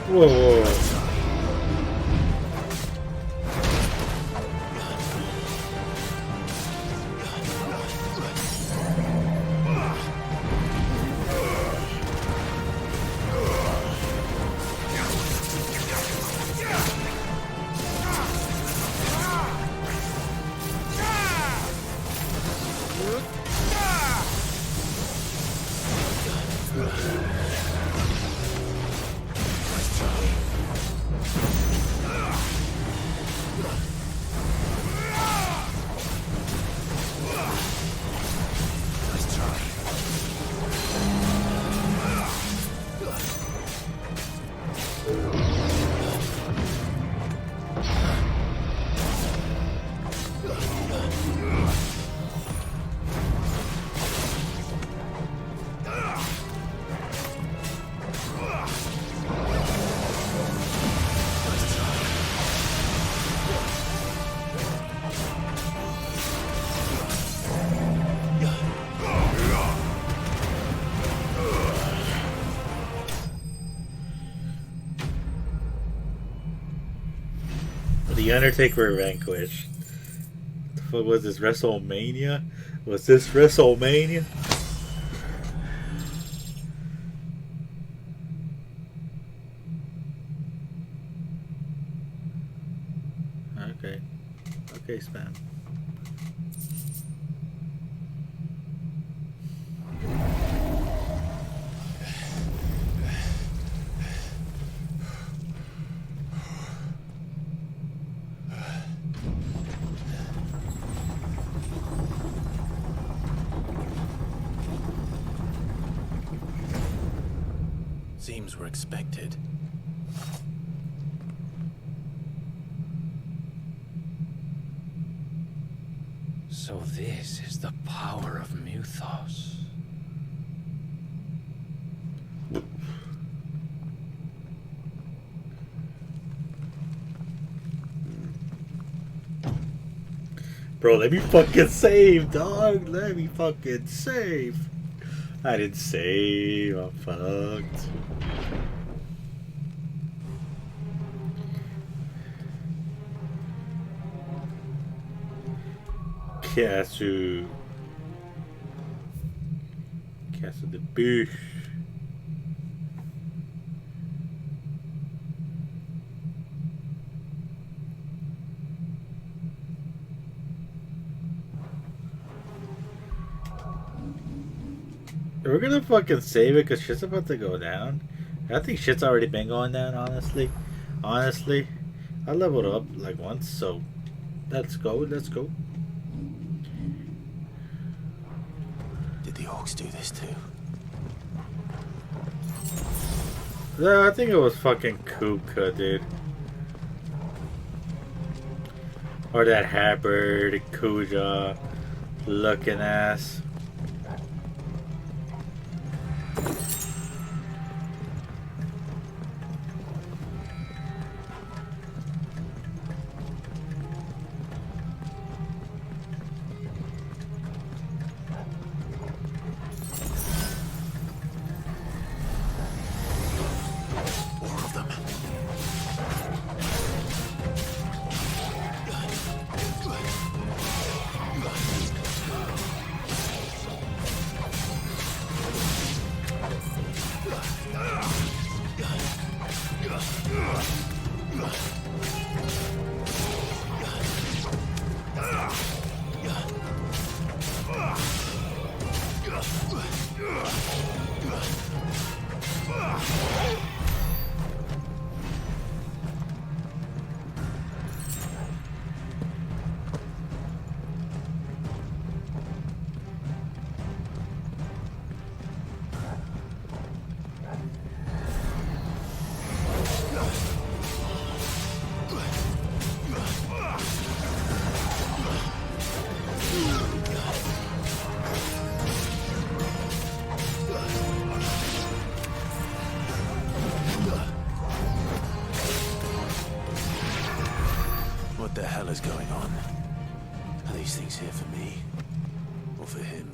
Whoa, whoa. The Undertaker vanquished. What the fuck was this? WrestleMania? Was this WrestleMania? Okay. Okay, spam. Seems we're expected. So this is the power of Muthos. Bro, let me fucking save, dog. Let me fucking save. I didn't save. I'm fucked. Castle de Bush. We're gonna fucking save it because shit's about to go down. I think shit's already been going down, honestly. Honestly. I leveled up like once, so let's go, let's go. Did the orcs do this too? Yeah, I think it was fucking Kuka, dude. Or that Haberd, Kuja looking ass. What the hell is going on? Are these things here for me? Or for him?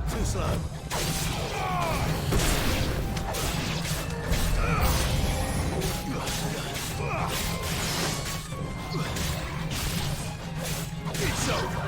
Too slow. It's over.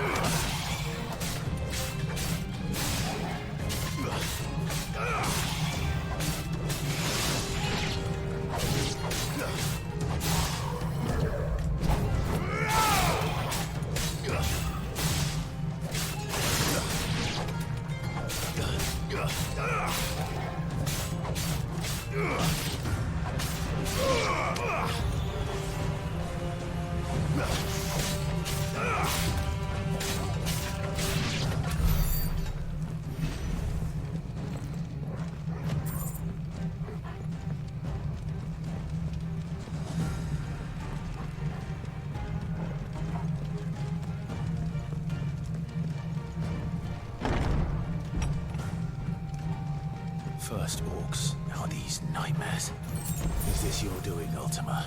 First orcs, now these nightmares. Is this your doing, Ultima?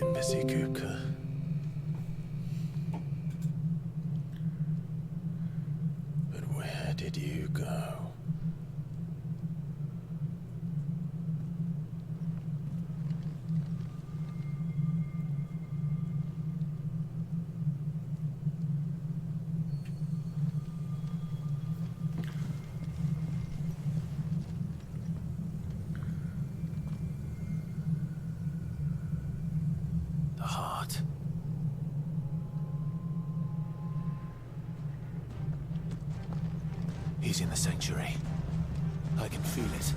been busy, Kuka. But where did you go? The heart. He's in the sanctuary. I can feel it.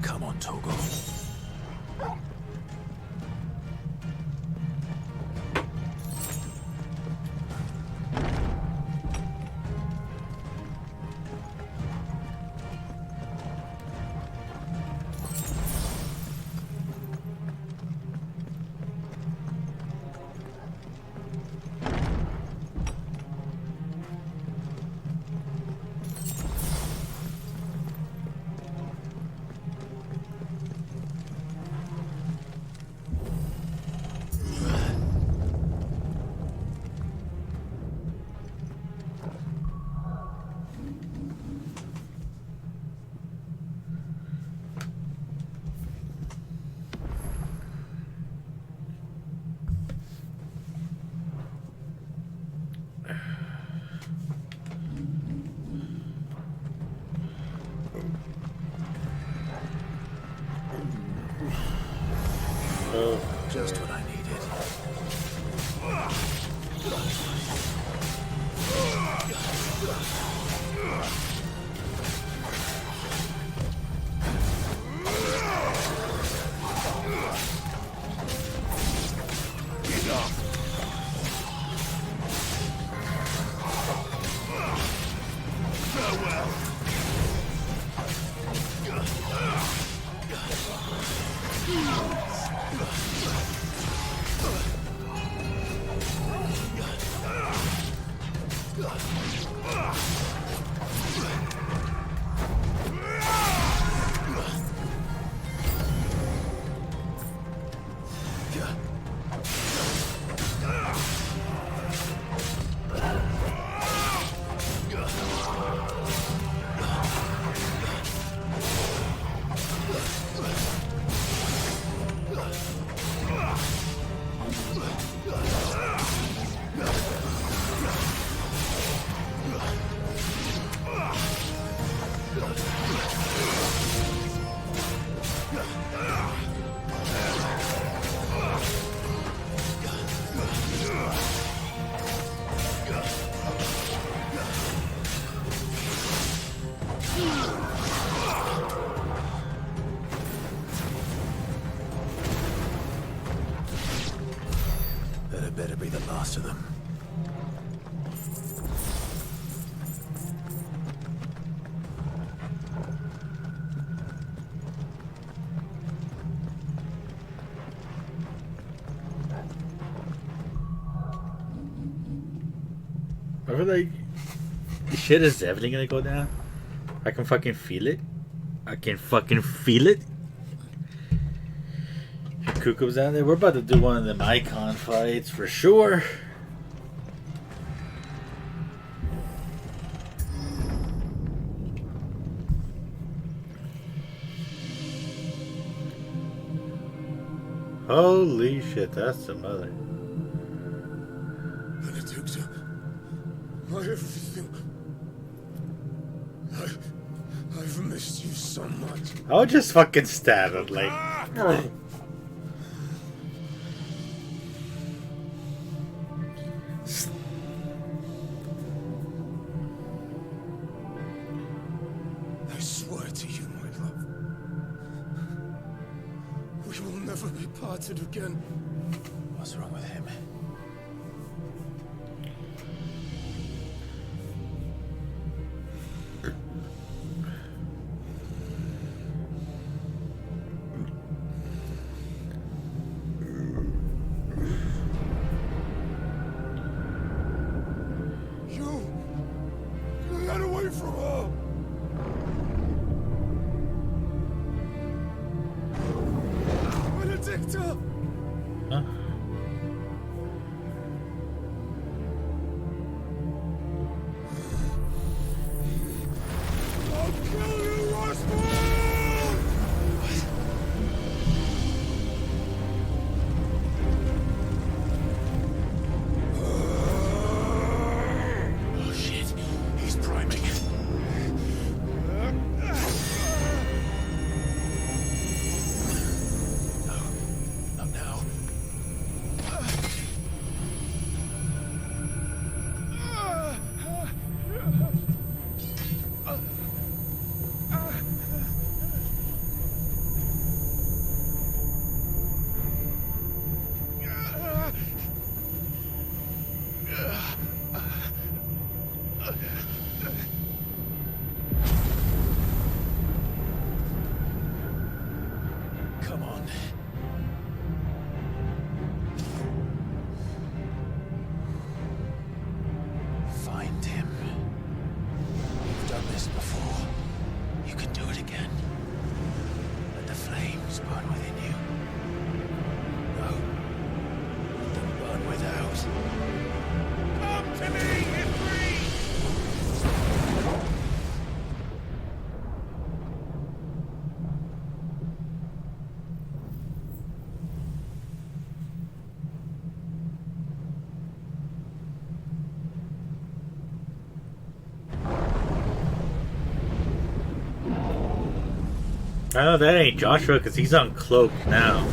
Come on, Togo. Just what I needed. That better be the last of them. I feel like this shit is definitely gonna go down. I can fucking feel it. I can fucking feel it. Kuko's down there. We're about to do one of them icon fights for sure. Holy shit, that's the mother. Benedicta, my everything. I've missed you so much. I would just fucking stab him, like. I swear to you, my love, we will never be parted again. What's wrong with him? Get away from her! Benedicta! Huh? before. You can do it again. Let the flames burn within you. No. Let them burn without. Come to me, Ifrit! I know that ain't Joshua because he's uncloaked now.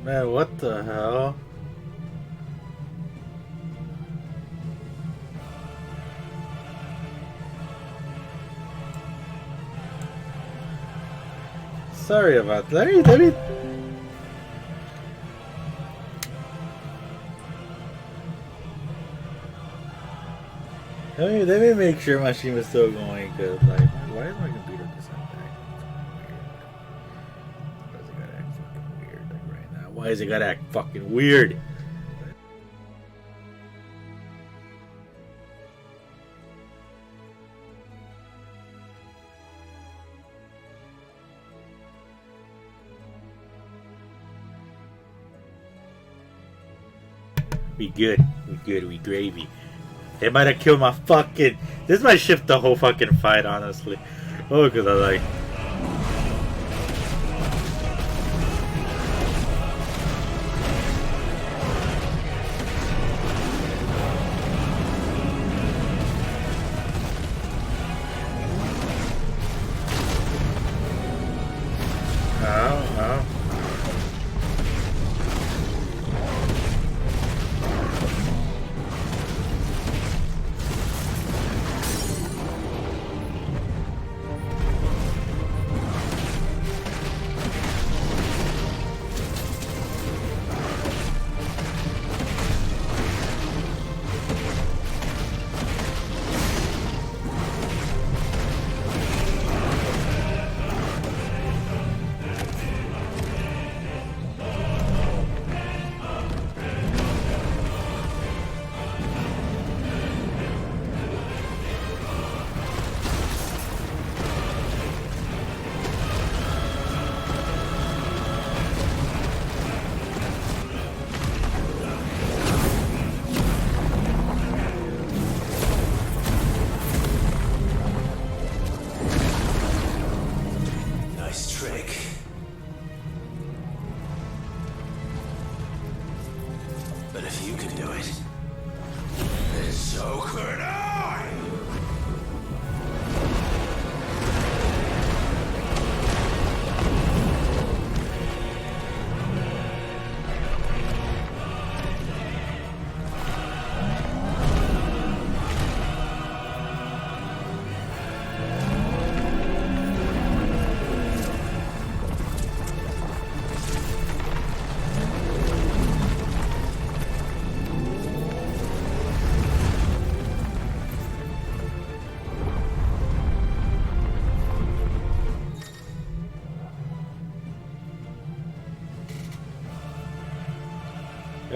Man, what the hell? Sorry about that. Let me make sure my stream is still going, because, like, why is my computer just like that? Why is it gotta act fucking weird? We good. We good. We gravy. They might have killed my fucking... This might shift the whole fucking fight, honestly. Oh, because I like...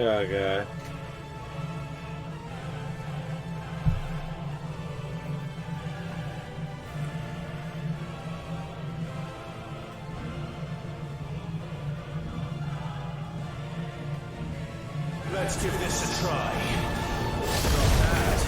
Oh god. Let's give this a try. Not bad.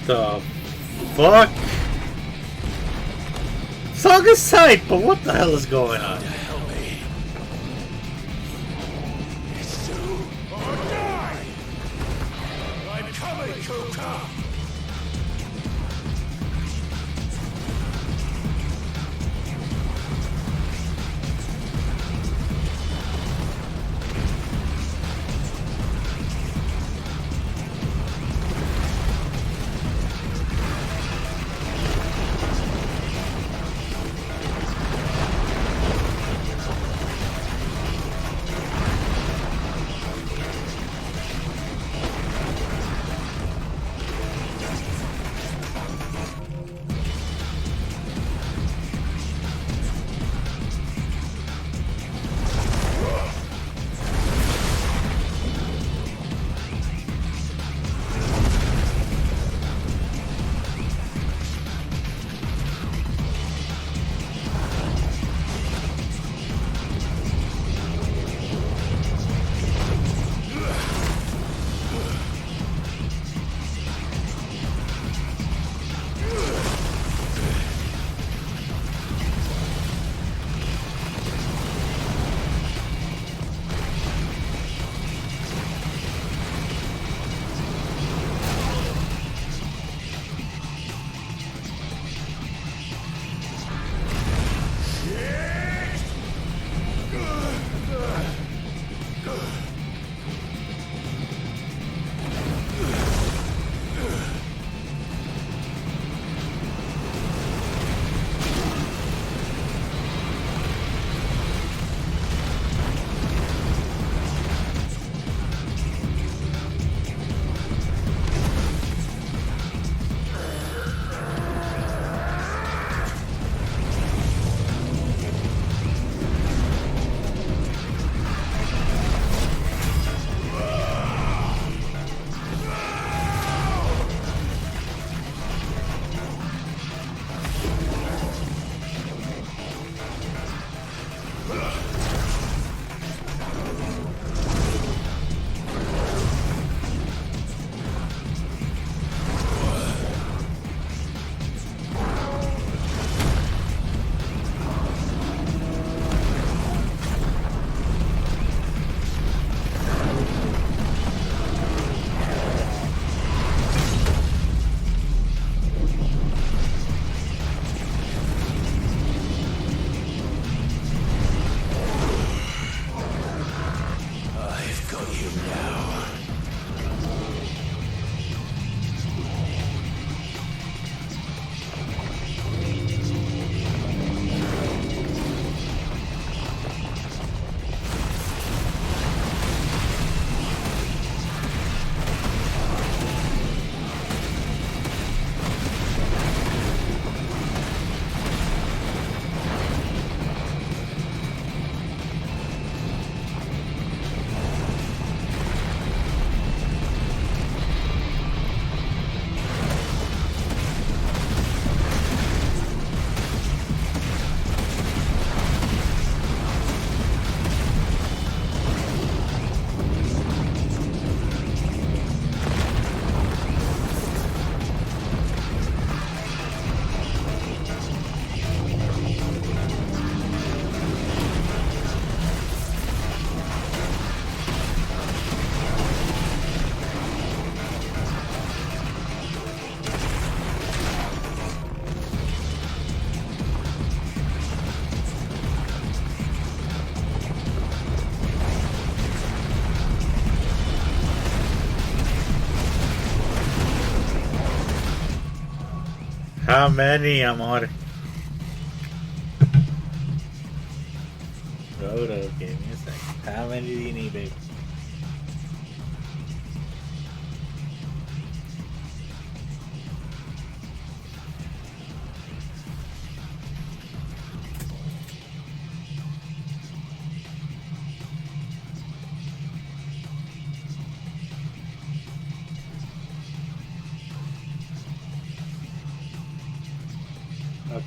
The fuck? Song aside, but what the hell is going on? It's do or die! I'm coming, Kuka! How many, amor? Hold up, give me a second. How many do you need, babe?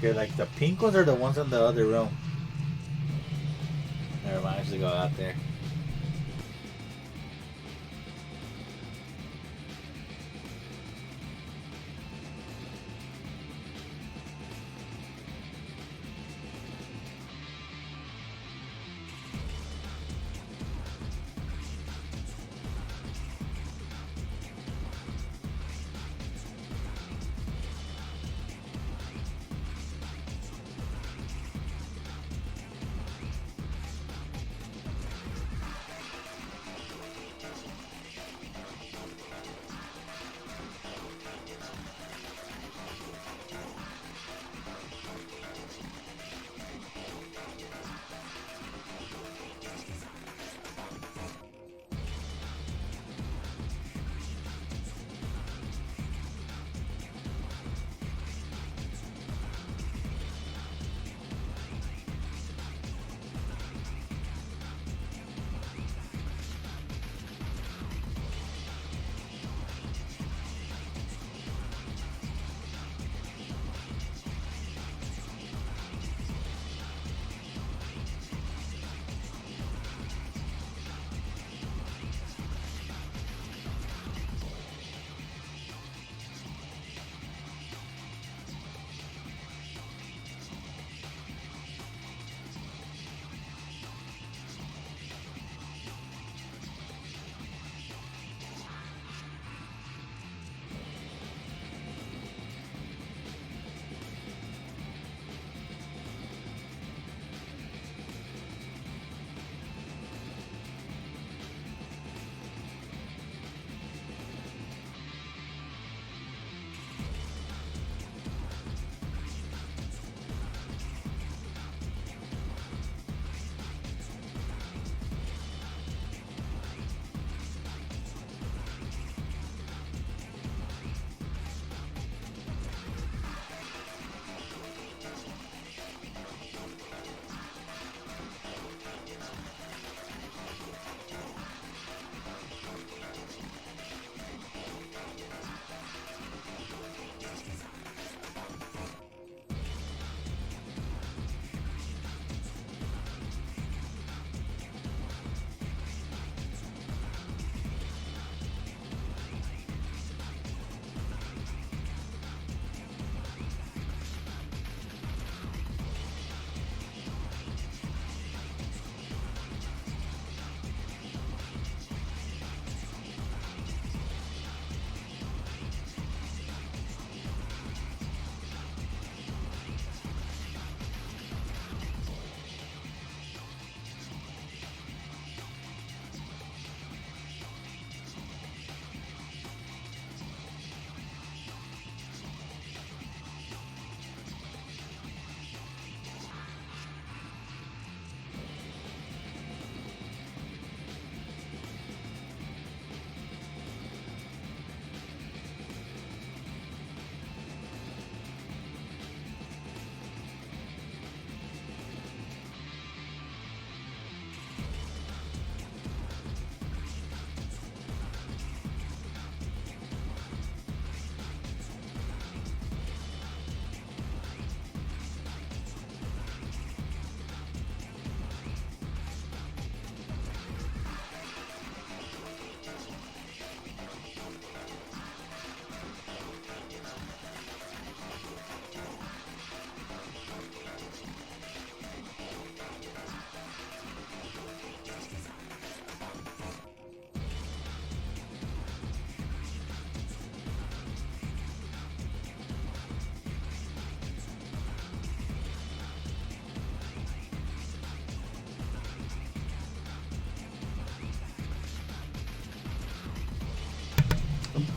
Okay, like the pink ones are the ones in the other room. Never mind, I should go out there.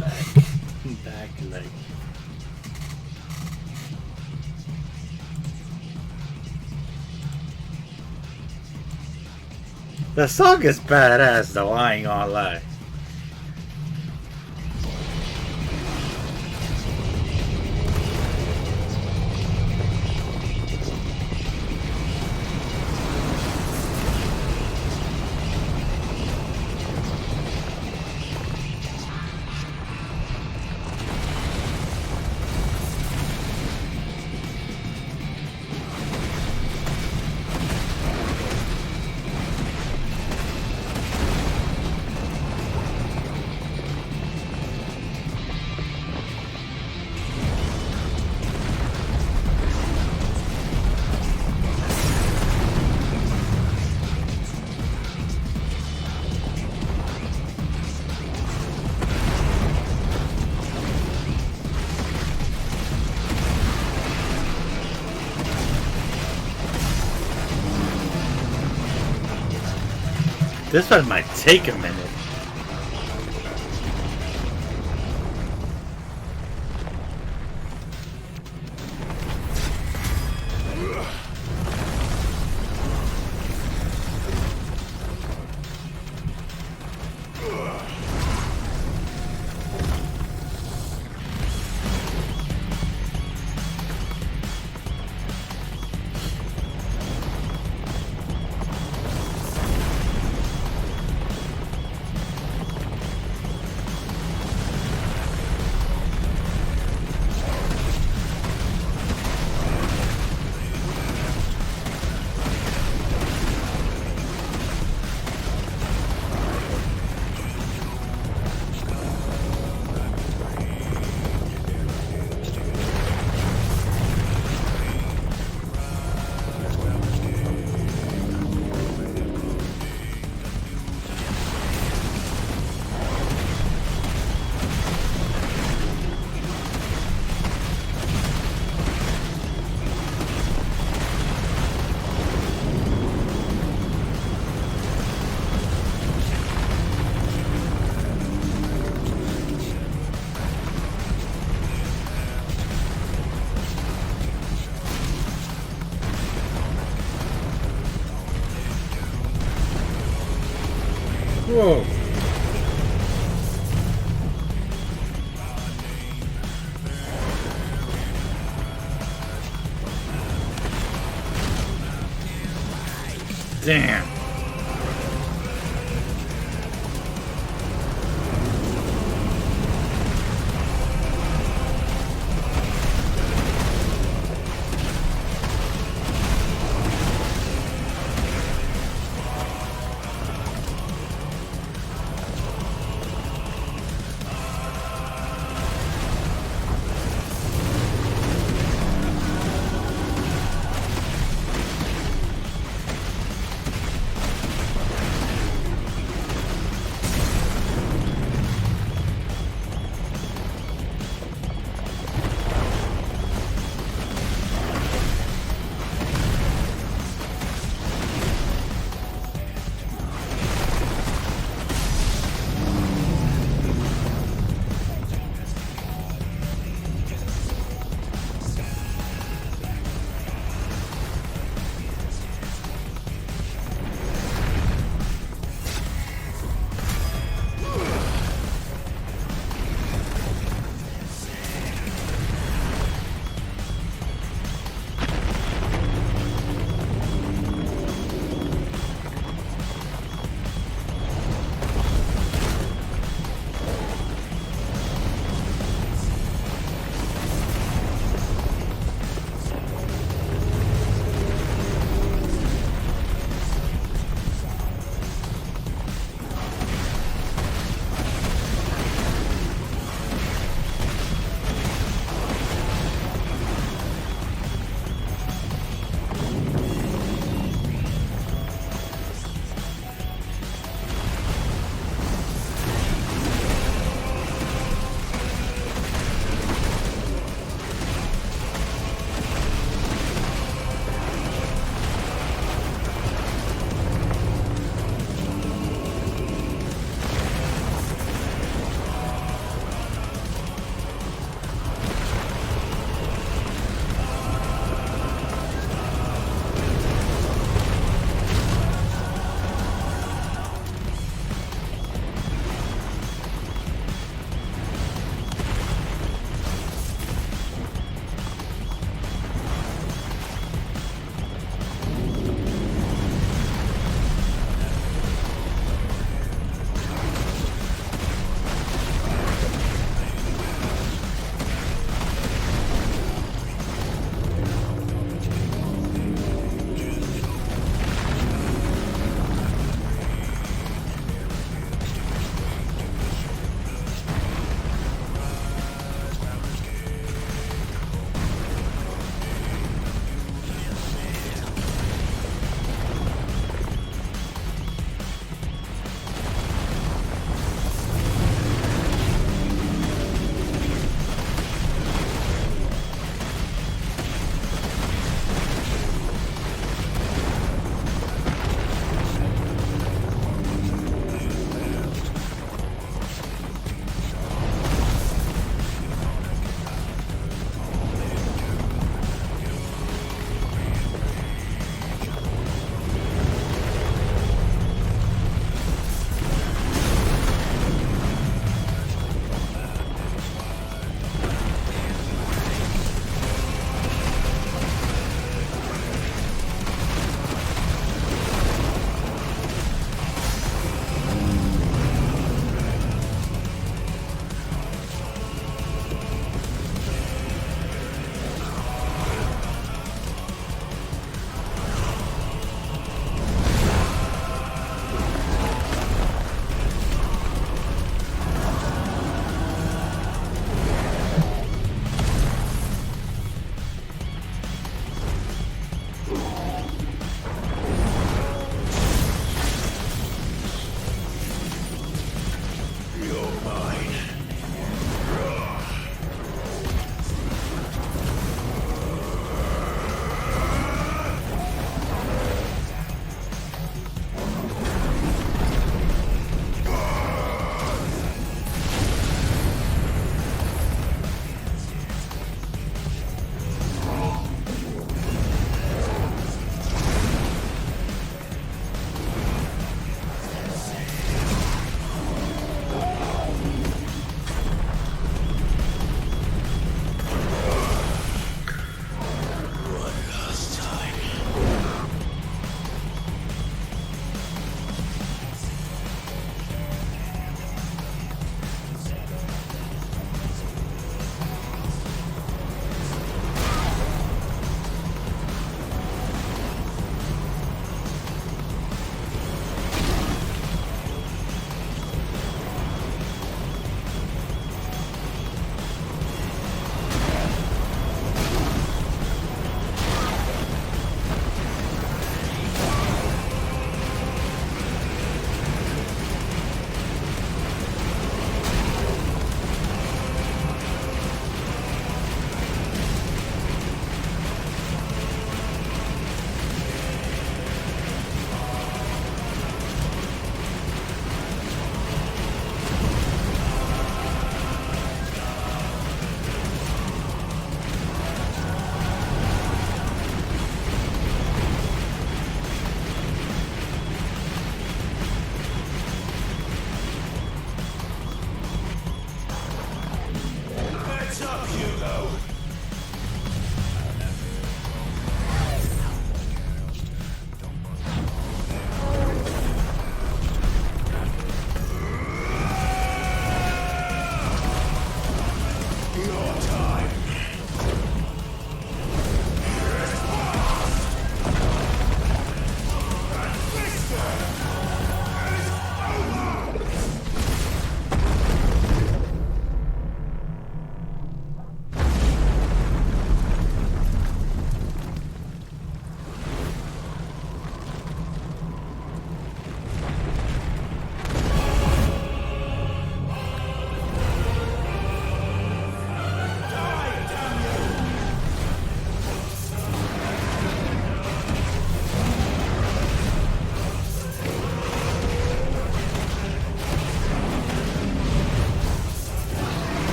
back, back, like. The song is badass though, I ain't gonna lie. This one might take a minute. Whoa. Damn. up, Hugo!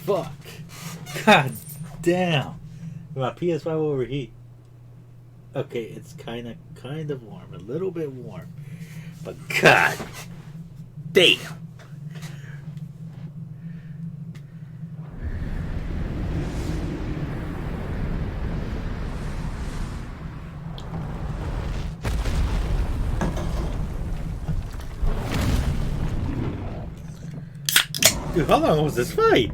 Fuck. God damn. My PS5 overheat. Okay, it's kind of warm, a little bit warm, but god damn. Dude, how long was this fight?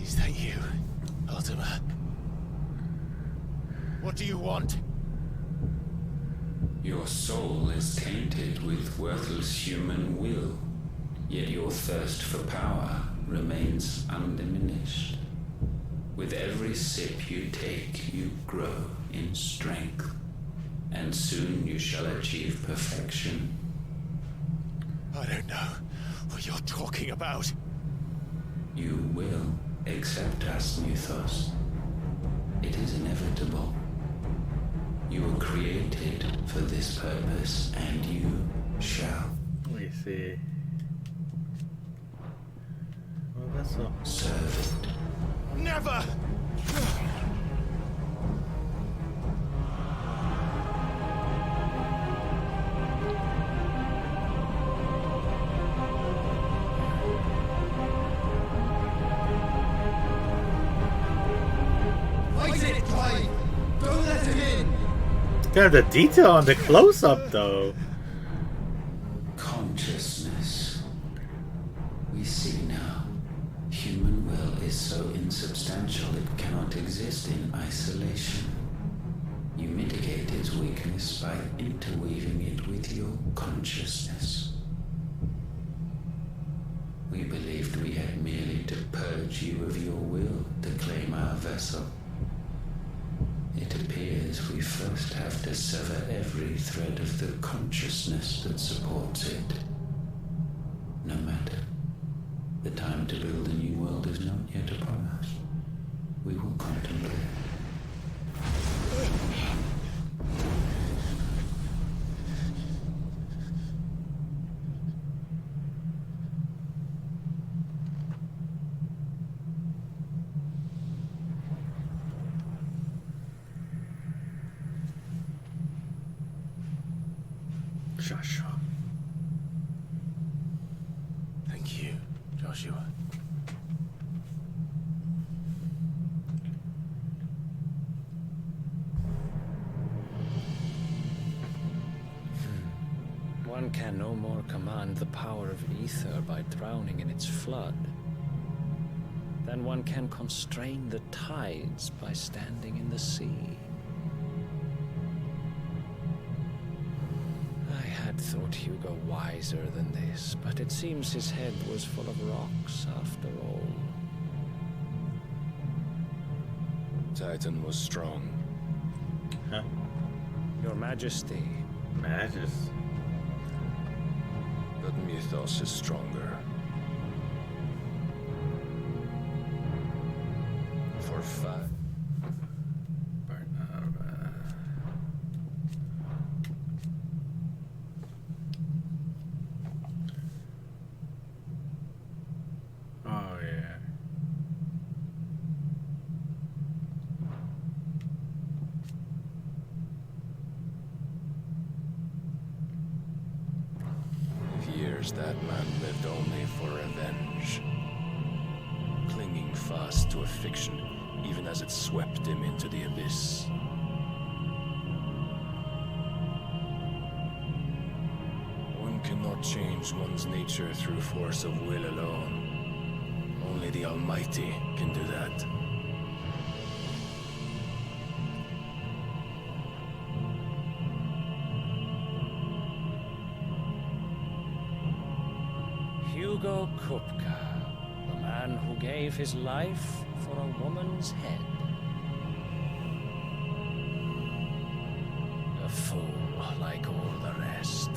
Is that you, Ultima? What do you want? Your soul is tainted with worthless human will, yet your thirst for power remains undiminished. With every sip you take, you grow in strength, and soon you shall achieve perfection. I don't know what you're talking about. You will accept us, Mythos. It is inevitable. You were created for this purpose, and you shall. Let me see. Well, that's all. Serve it. Never! Fight it, Clive! Don't let him in! God, the detail on the close-up, though. Consciousness. We see now. Human will is so insubstantial it cannot exist in isolation. You mitigate its weakness by interweaving it with your consciousness. We believed we had merely to purge you of your will to claim our vessel. It appears we first have to sever every thread of the consciousness that supports it. No matter. The time to build a new world is not yet upon us. We will contemplate. Joshua. Thank you, Joshua. One can no more command the power of ether by drowning in its flood than one can constrain the tides by standing in the sea. I had thought Hugo wiser than this, but it seems his head was full of rocks after all. Titan was strong. Huh? Your Majesty. Majesty. But Mythos is stronger. For five. fears that man lived only for revenge. Clinging fast to a fiction, even as it swept him into the abyss. One cannot change one's nature through force of will alone. Only the Almighty can do that. Hugo Kupka, the man who gave his life for a woman's head. A fool like all the rest.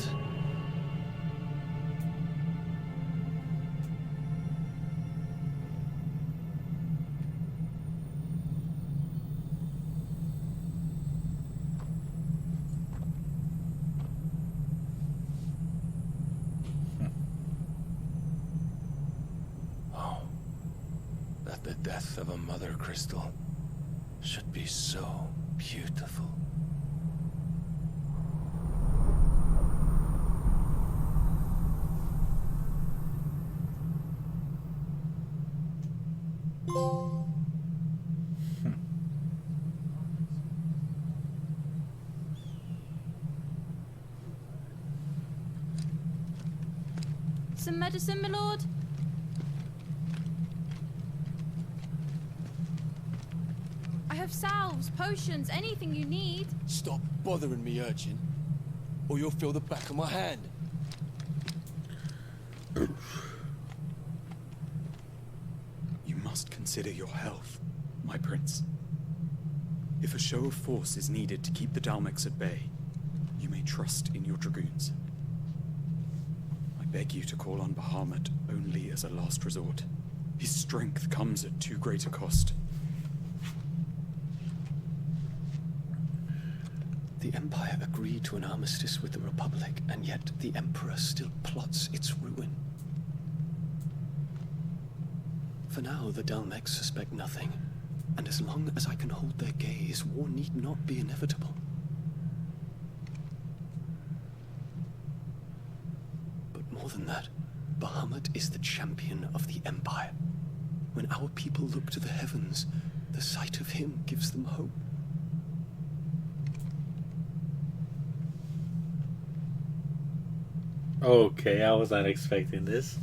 The death of a mother crystal should be so beautiful. Some medicine, my lord? I have salves, potions, anything you need. Stop bothering me, urchin, or you'll feel the back of my hand. You must consider your health, my prince. If a show of force is needed to keep the Dalmex at bay, you may trust in your dragoons. I beg you to call on Bahamut only as a last resort. His strength comes at too great a cost. The Empire agreed to an armistice with the Republic, and yet the Emperor still plots its ruin. For now, the Dalmex suspect nothing, and as long as I can hold their gaze, war need not be inevitable. But more than that, Bahamut is the champion of the Empire. When our people look to the heavens, the sight of him gives them hope. Okay, I was not expecting this.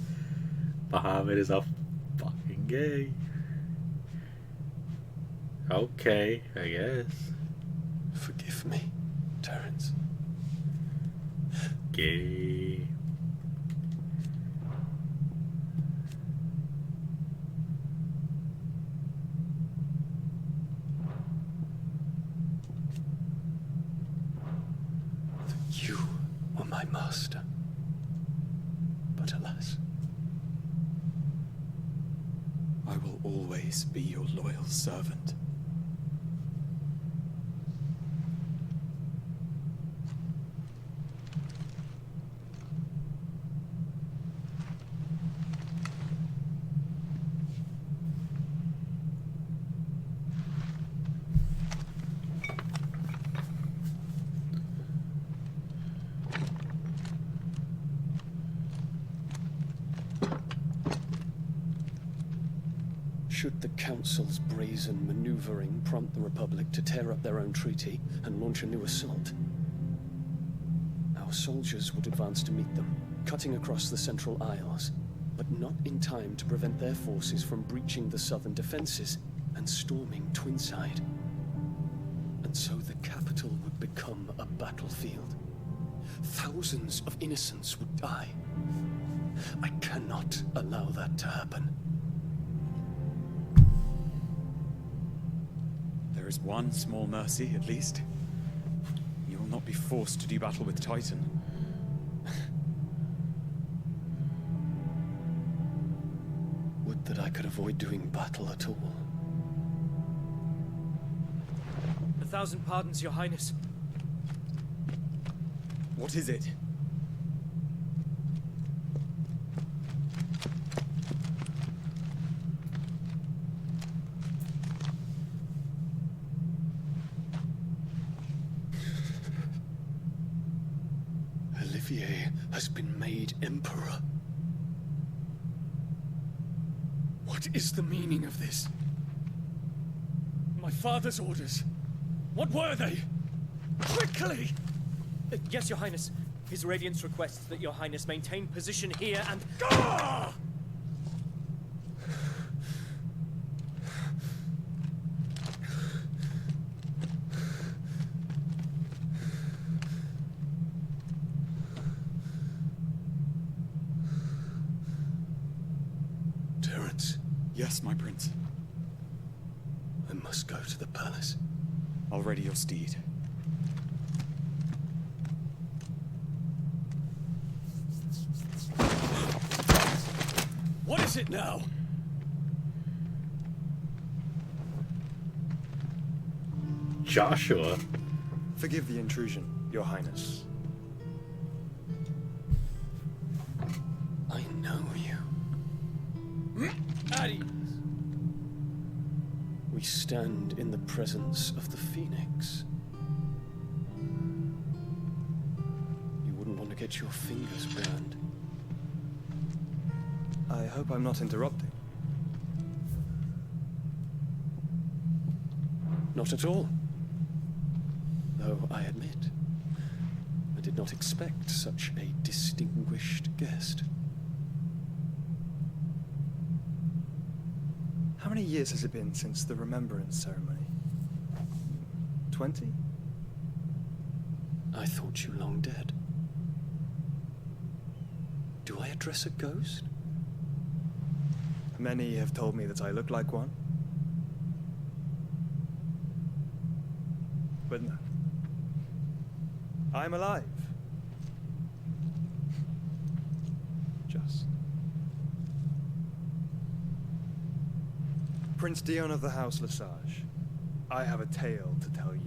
Bahamut is a fucking gay. Okay, I guess. Forgive me, Terrence. Gay. You were my master. But alas, I will always be your loyal servant. should the Council's brazen maneuvering prompt the Republic to tear up their own treaty and launch a new assault, our soldiers would advance to meet them, cutting across the Central Isles, but not in time to prevent their forces from breaching the southern defenses and storming Twinside. And so the capital would become a battlefield. Thousands of innocents would die. I cannot allow that to happen. There is one small mercy, at least. You will not be forced to do battle with Titan. Would that I could avoid doing battle at all. 1,000 pardons, Your Highness. What is it? Olivier has been made emperor. What is the meaning of this? My father's orders. What were they? Quickly! Yes, Your Highness. His Radiance requests that Your Highness maintain position here and... Ah! Terence. Yes, my prince. I must go to the palace. I'll ready your steed. What is it now? Joshua? Forgive the intrusion, Your Highness. I know you. At ease. We stand in the presence of the Phoenix. You wouldn't want to get your fingers burned. I hope I'm not interrupting. Not at all. Though I admit, I did not expect such a distinguished guest. How many years has it been since the Remembrance ceremony? 20? I thought you long dead. Do I address a ghost? Many have told me that I look like one. But no. I'm alive. Just. Prince Dion of the House Lesage, I have a tale to tell you.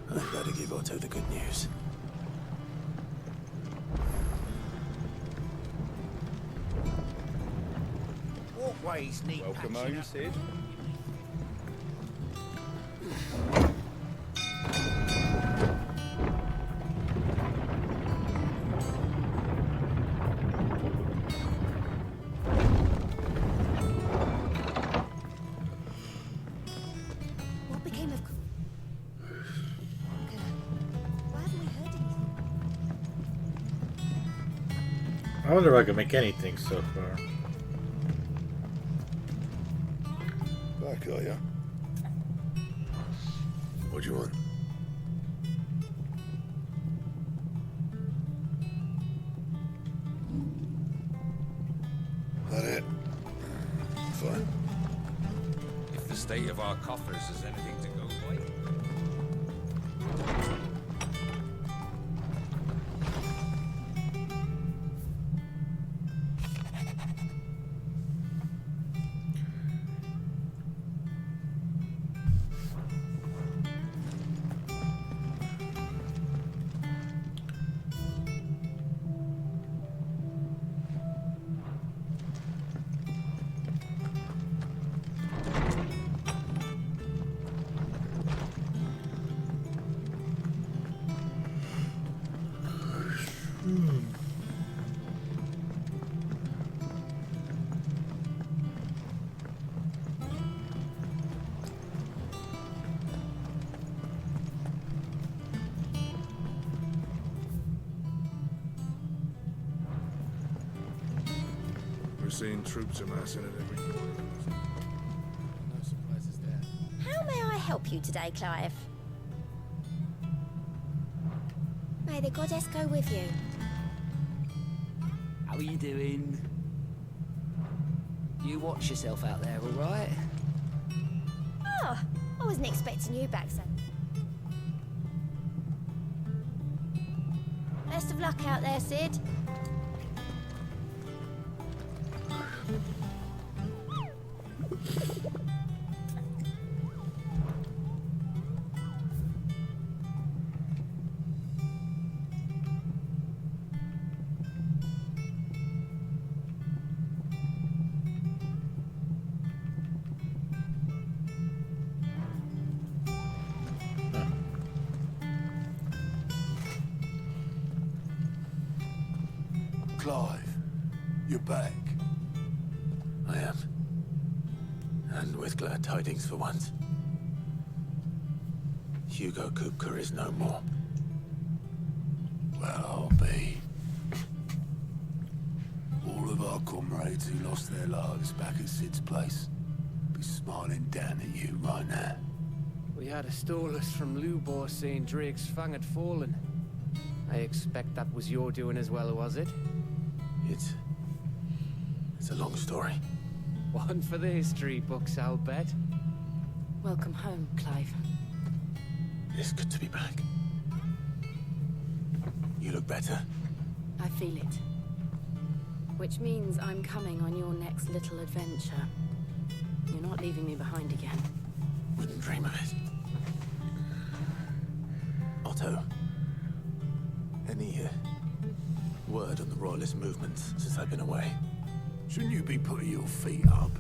I'd better give Otto the good news. Walkways need Welcome patching home, up. Sid. What became of... Why haven't we heard anything? I wonder if I can make anything so far. Back, are ya? What do you want? That it? Fine. If the state of our coffers is anything to go by. We're seeing troops amassing at every corner. No surprises there. How may I help you today, Clive? May the goddess go with you. How are you doing? You watch yourself out there, all right? Oh, I wasn't expecting you back, son. Best of luck out there, Sid. Clive, you're back. I am. And with glad tidings for once. Hugo Kupka is no more. Well, I'll be. All of our comrades who lost their lives back at Sid's place be smiling down at you right now. We had a stolus from Lubor saying Drake's fang had fallen. I expect that was your doing as well, was it? It's a long story. One for the history books, I'll bet. Welcome home, Clive. It's good to be back. You look better. I feel it. Which means I'm coming on your next little adventure. You're not leaving me behind again. Wouldn't dream of it. Otto, any word on the Royalist movement since I've been away? Shouldn't you be putting your feet up?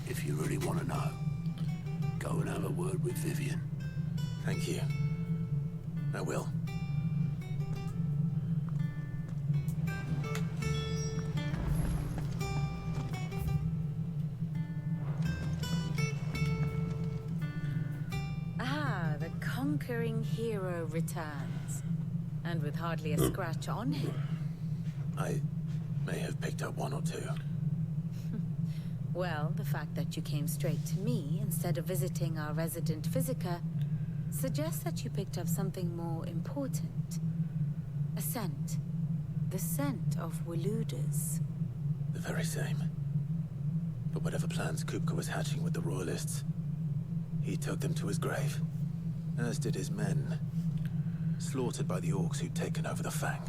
If you really want to know, go and have a word with Vivian. Thank you. I will. The conquering hero returns. And with hardly a scratch on him. I may have picked up one or two. Well, the fact that you came straight to me instead of visiting our resident physiker suggests that you picked up something more important. A scent. The scent of Waludas. The very same. But whatever plans Kupka was hatching with the Royalists, he took them to his grave. As did his men. Slaughtered by the orcs who'd taken over the Fang.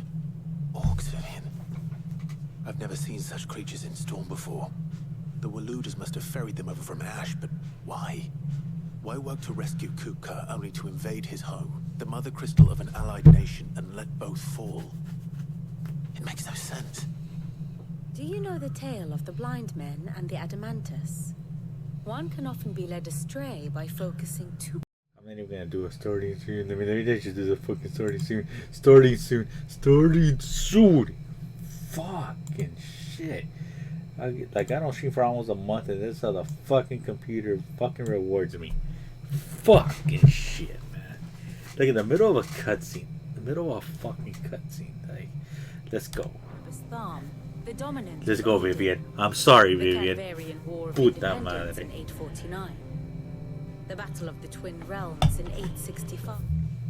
Orcs, Vivian. I've never seen such creatures in Storm before. The Waludas must have ferried them over from Ash, but why? Why work to rescue Kupka only to invade his home, the mother crystal of an allied nation, and let both fall? It makes no sense. Do you know the tale of the blind men and the Adamantus? One can often be led astray by focusing too... I'm not even gonna do a starting soon. Let me just do the fucking starting soon. Starting soon. Fucking shit. I don't stream for almost a month, and this is how the fucking computer fucking rewards me. Fucking shit, man. Like in the middle of a cutscene. Like, let's go. The dominant Let's go, Vivian. I'm sorry, the Vivian. Canvarian War of Puta Independence madre. in 849. The Battle of the Twin Realms in 865.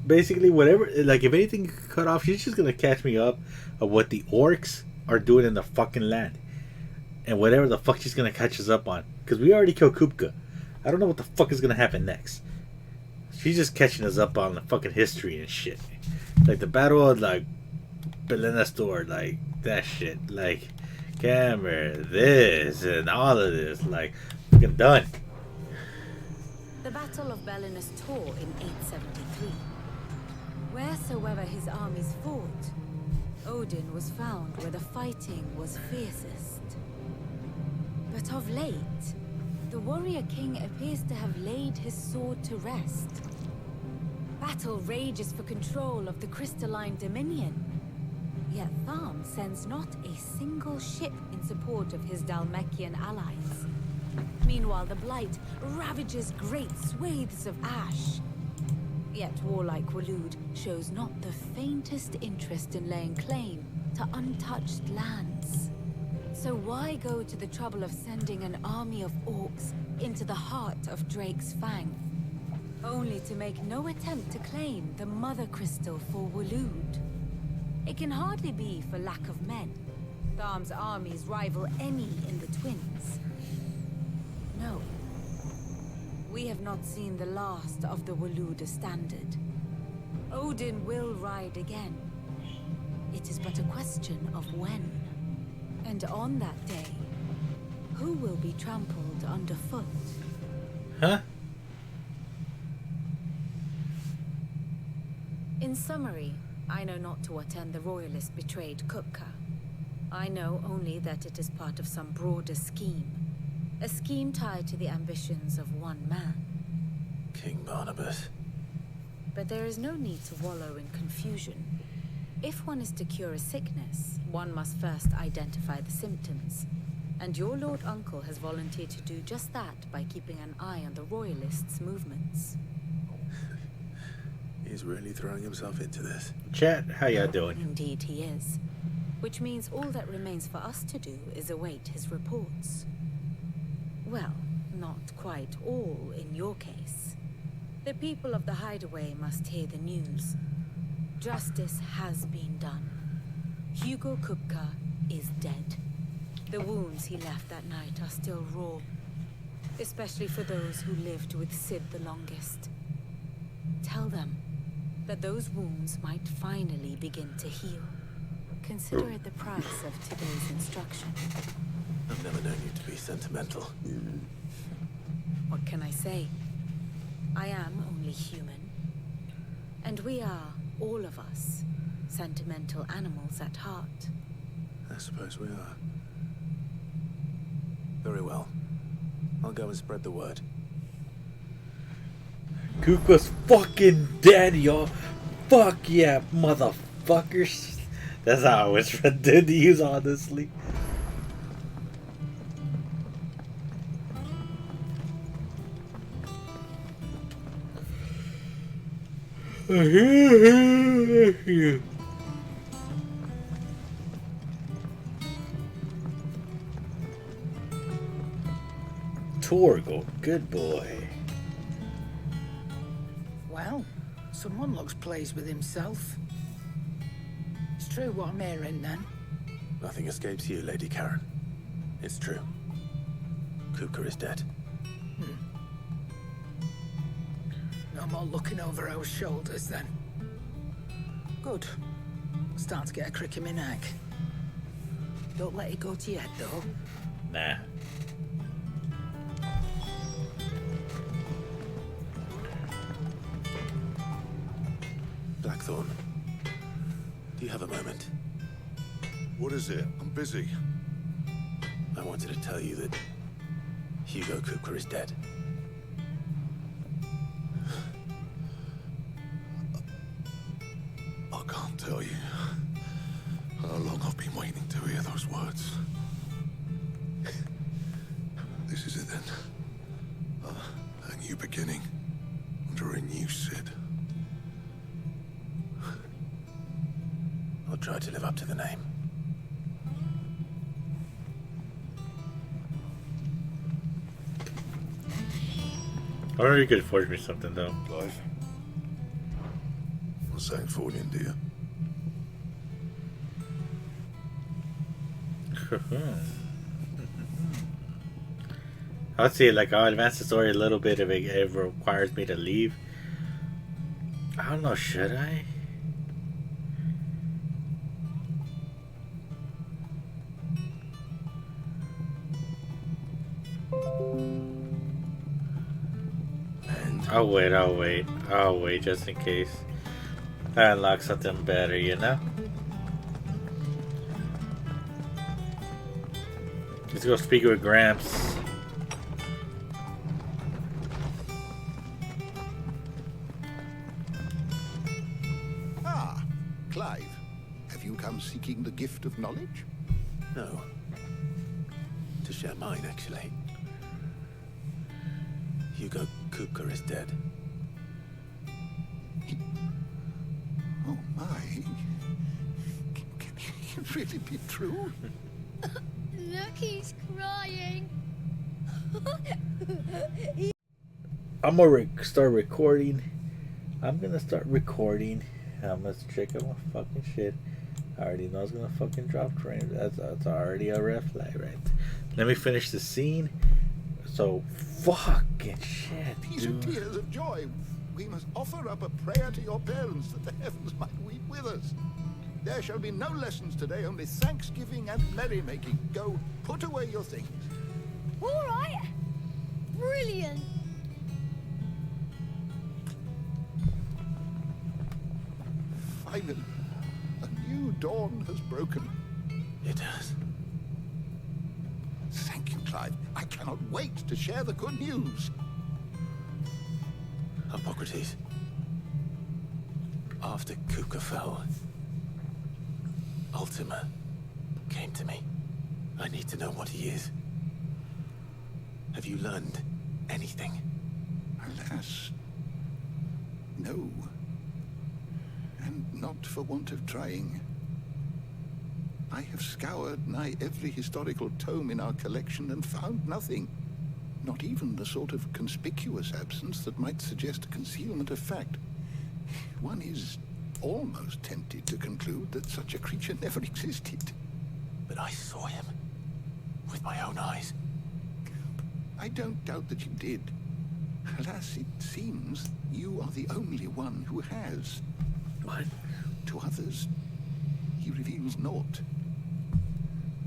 Basically, whatever, like, if anything cut off, she's just gonna catch me up of what the orcs are doing in the fucking land. And whatever the fuck she's gonna catch us up on. Because we already killed Kupka. I don't know what the fuck is gonna happen next. She's just catching us up on the fucking history and shit. Like, the battle of, like, Belenestor, like, that shit. Like, Camera, this, and all of this. Like, fucking done. The Battle of Belenestor in 873. Wheresoever his armies fought, Odin was found where the fighting was fiercest. But of late, the warrior king appears to have laid his sword to rest. Battle rages for control of the crystalline dominion. Yet Tharm sends not a single ship in support of his Dalmekian allies. Meanwhile, the Blight ravages great swathes of ash. Yet warlike Walud shows not the faintest interest in laying claim to untouched lands. So why go to the trouble of sending an army of orcs into the heart of Drake's Fang? only to make no attempt to claim the Mother Crystal for Waloed. It can hardly be for lack of men. Tharm's armies rival any in the Twins. No. We have not seen the last of the Waloed standard. Odin will ride again. It is but a question of when. And on that day, who will be trampled underfoot? Huh? In summary, I know not to what end the Royalists betrayed Kupka. I know only that it is part of some broader scheme. A scheme tied to the ambitions of one man. King Barnabas. But there is no need to wallow in confusion. If one is to cure a sickness, one must first identify the symptoms. And your Lord Uncle has volunteered to do just that by keeping an eye on the Royalists' movements. He's really throwing himself into this. Chat, how y'all doing? Indeed he is. Which means all that remains for us to do is await his reports. Well, not quite all in your case. The people of the Hideaway must hear the news. Justice has been done. Hugo Kupka is dead. The wounds he left that night are still raw, especially for those who lived with Sid the longest. Tell them that those wounds might finally begin to heal. Consider it the price of today's instruction. I've never known you to be sentimental. What can I say? I am only human. And we are, all of us, sentimental animals at heart. I suppose we are. Very well. I'll go and spread the word. Kuka's fucking dead, y'all. Fuck yeah, motherfuckers. That's how I was trying to use, honestly. Torgal, good boy. Well, someone looks pleased with himself. It's true what I'm hearing, then. Nothing escapes you, Lady Karen. It's true. Kupka is dead. No more looking over our shoulders, then. Good. Start to get a crick in my neck. Don't let it go to your head, though. Nah. Blackthorn, do you have a moment? What is it? I'm busy. I wanted to tell you that Hugo Kupka is dead. I can't tell you how long I've been waiting to hear those words. This is it then. A new beginning under a new Sid. I'll try to live up to the name. I wonder if you could forge me something, though. Clive. What's something for you, dear? I'll see, like, I'll advance the story a little bit if it requires me to leave. I don't know, should I? I'll wait just in case I unlock something better, you know? Let's go speak with Gramps. Ah, Clive. Have you come seeking the gift of knowledge? No. To share mine, actually. Hugo Kupka is dead. Oh my. Can it really be true? Look, he's crying. I'm gonna start recording. I'm gonna start recording. I'm gonna check out my fucking shit. I already know it's gonna fucking drop train. That's already a red flag, right? Let me finish the scene. So fucking shit, These dude. are tears of joy. We must offer up a prayer to your parents that the heavens might weep with us. There shall be no lessons today, only thanksgiving and merrymaking. Go, put away your things. All right. Brilliant. Finally, a new dawn has broken. It has. Thank you, Clive. I cannot wait to share the good news. Hippocrates. After Kuka fell, Ultima came to me. I need to know what he is. Have you learned anything? Alas, no. And not for want of trying. I have scoured nigh every historical tome in our collection and found nothing. Not even the sort of conspicuous absence that might suggest concealment of fact. One is almost tempted to conclude that such a creature never existed. But I saw him. With my own eyes. I don't doubt that you did. Alas, it seems you are the only one who has. What? To others, he reveals naught.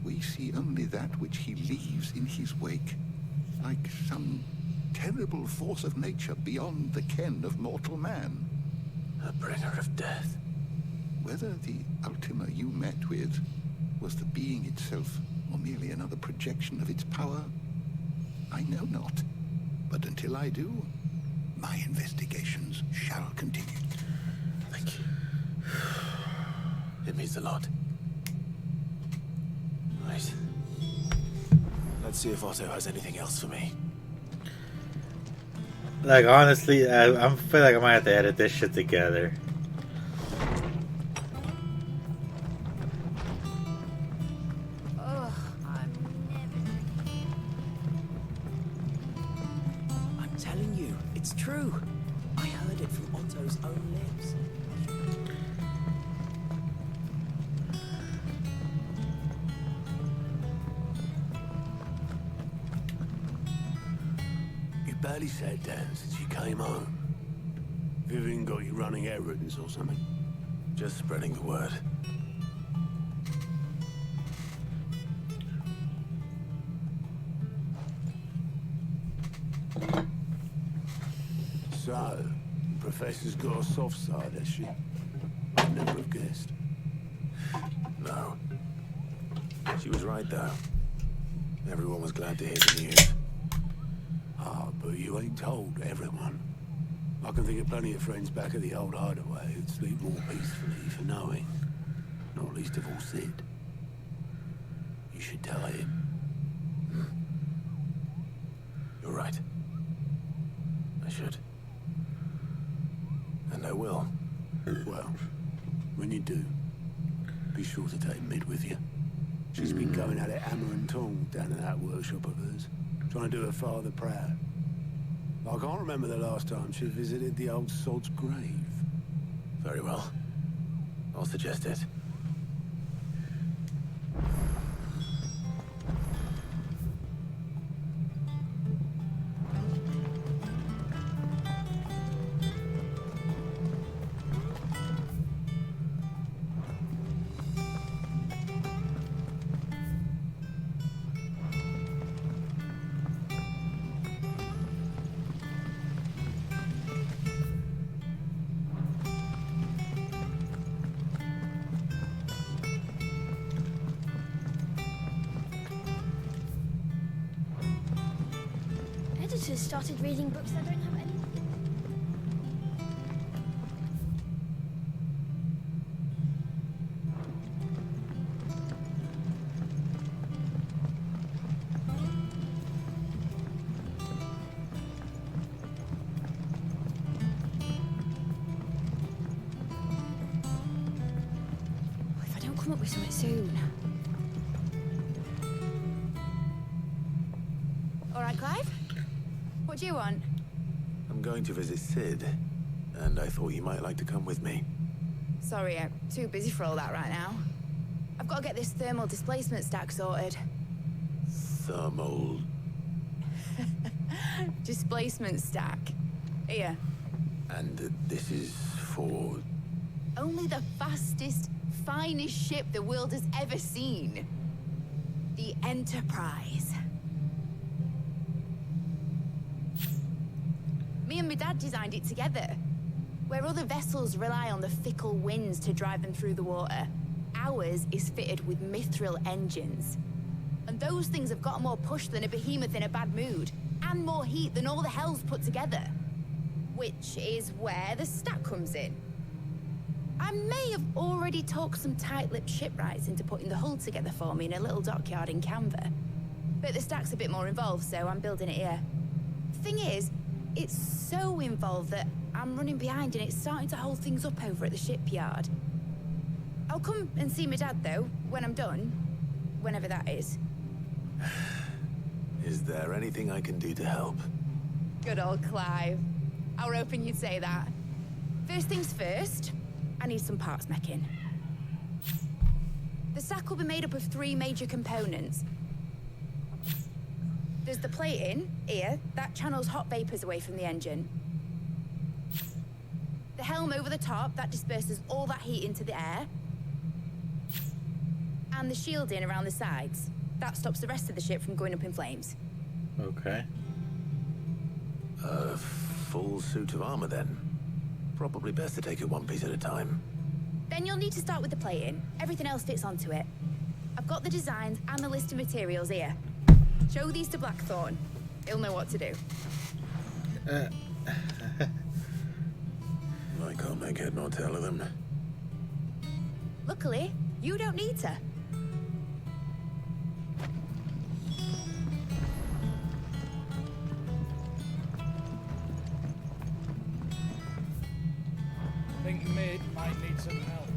We see only that which he leaves in his wake, like some terrible force of nature beyond the ken of mortal man. A bringer of death. Whether the Ultima you met with was the being itself, or merely another projection of its power, I know not. But until I do, my investigations shall continue. Thank you. It means a lot. Right. Let's see if Otto has anything else for me. Like, honestly, I feel like I might have to edit this shit together. Ugh, I'm telling you, it's true. I heard it from Otto's own lips. You barely sat down since you came home. Vivian got you running errands or something? Just spreading the word. So, the Professor's got a soft side, has she? I'd never have guessed. No. She was right, though. Everyone was glad to hear the news. Ah, but you ain't told everyone. I can think of plenty of friends back at the old hideaway who'd sleep more peacefully for knowing. Not least of all Sid. You should tell him. You're right. I should. And I will. Well, when you do, be sure to take Mid with you. She's been going at it hammer and tong down in that workshop of hers, trying to do her father proud. I can't remember the last time she visited the old sod's grave. Very well. I'll suggest it. Editors started reading books that don't have any. If I don't come up with something soon. All right, Clive? What do you want? I'm going to visit Sid, and I thought you might like to come with me. Sorry, I'm too busy for all that right now. I've got to get this thermal displacement stack sorted. Thermal... Displacement stack. Here. And this is for... Only the fastest, finest ship the world has ever seen. The Enterprise. Me and my dad designed it together. Where other vessels rely on the fickle winds to drive them through the water, ours is fitted with mithril engines. And those things have got more push than a behemoth in a bad mood, and more heat than all the hells put together. Which is where the stack comes in. I may have already talked some tight-lipped shipwrights into putting the hull together for me in a little dockyard in Canva. But the stack's a bit more involved, so I'm building it here. Thing is, it's so involved that I'm running behind and it's starting to hold things up over at the shipyard. I'll come and see my dad, though, when I'm done. Whenever that is. Is there anything I can do to help? Good old Clive. I were hoping you'd say that. First things first, I need some parts making. The stack will be made up of 3 major components. There's the plating, here, that channels hot vapors away from the engine. The helm over the top, that disperses all that heat into the air. And the shielding around the sides. That stops the rest of the ship from going up in flames. Okay. A full suit of armor, then. Probably best to take it one piece at a time. Then you'll need to start with the plating. Everything else fits onto it. I've got the designs and the list of materials here. Show these to Blackthorn. He'll know what to do. I can't make head nor tail of them. Luckily, you don't need to. Think Mid might need some help.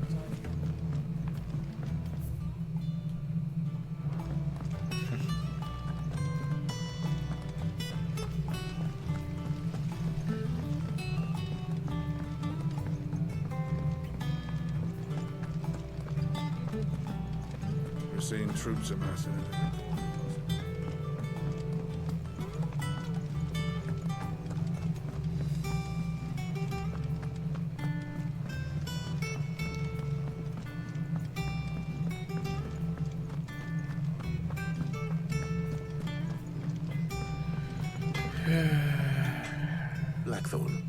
We're seeing troops amassing in the Blackthorn,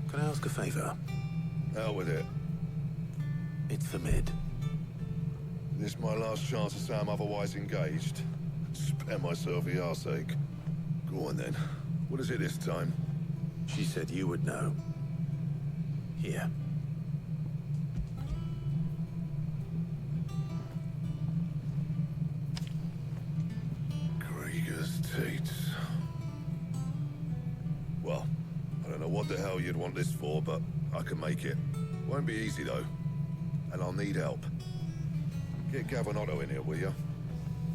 can I ask a favor? Hell with it. It's for Mid. This my last chance to say I'm otherwise engaged. Spare myself the arseache. Go on then. What is it this time? She said you would know. Here. Krieger's Tates. Well, I don't know what the hell you'd want this for, but I can make it. Won't be easy though. And I'll need help. Get Gavin-Otto in here, will you?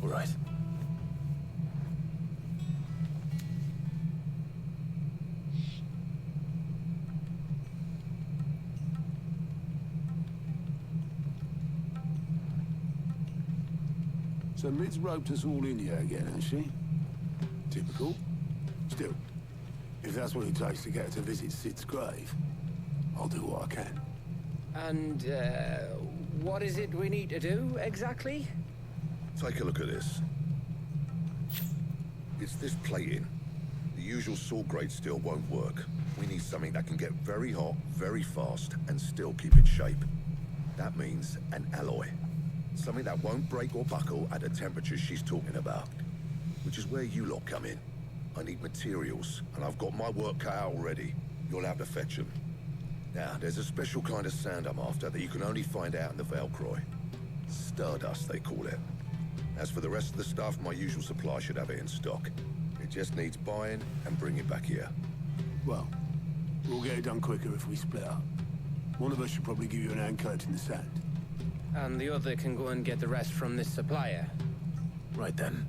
All right. So Mid's roped us all in here again, has she? Typical. Still, if that's what it takes to get her to visit Sid's grave, I'll do what I can. And, what is it we need to do, exactly? Take a look at this. It's this plating. The usual sword grade steel won't work. We need something that can get very hot, very fast, and still keep its shape. That means an alloy. Something that won't break or buckle at the temperatures she's talking about. Which is where you lot come in. I need materials, and I've got my work cut out already. You'll have to fetch them. Now, there's a special kind of sand I'm after that you can only find out in the Valkyrie. Stardust, they call it. As for the rest of the stuff, my usual supply should have it in stock. It just needs buying and bringing back here. Well, we'll get it done quicker if we split up. One of us should probably give you an hand collecting the sand. And the other can go and get the rest from this supplier. Right then.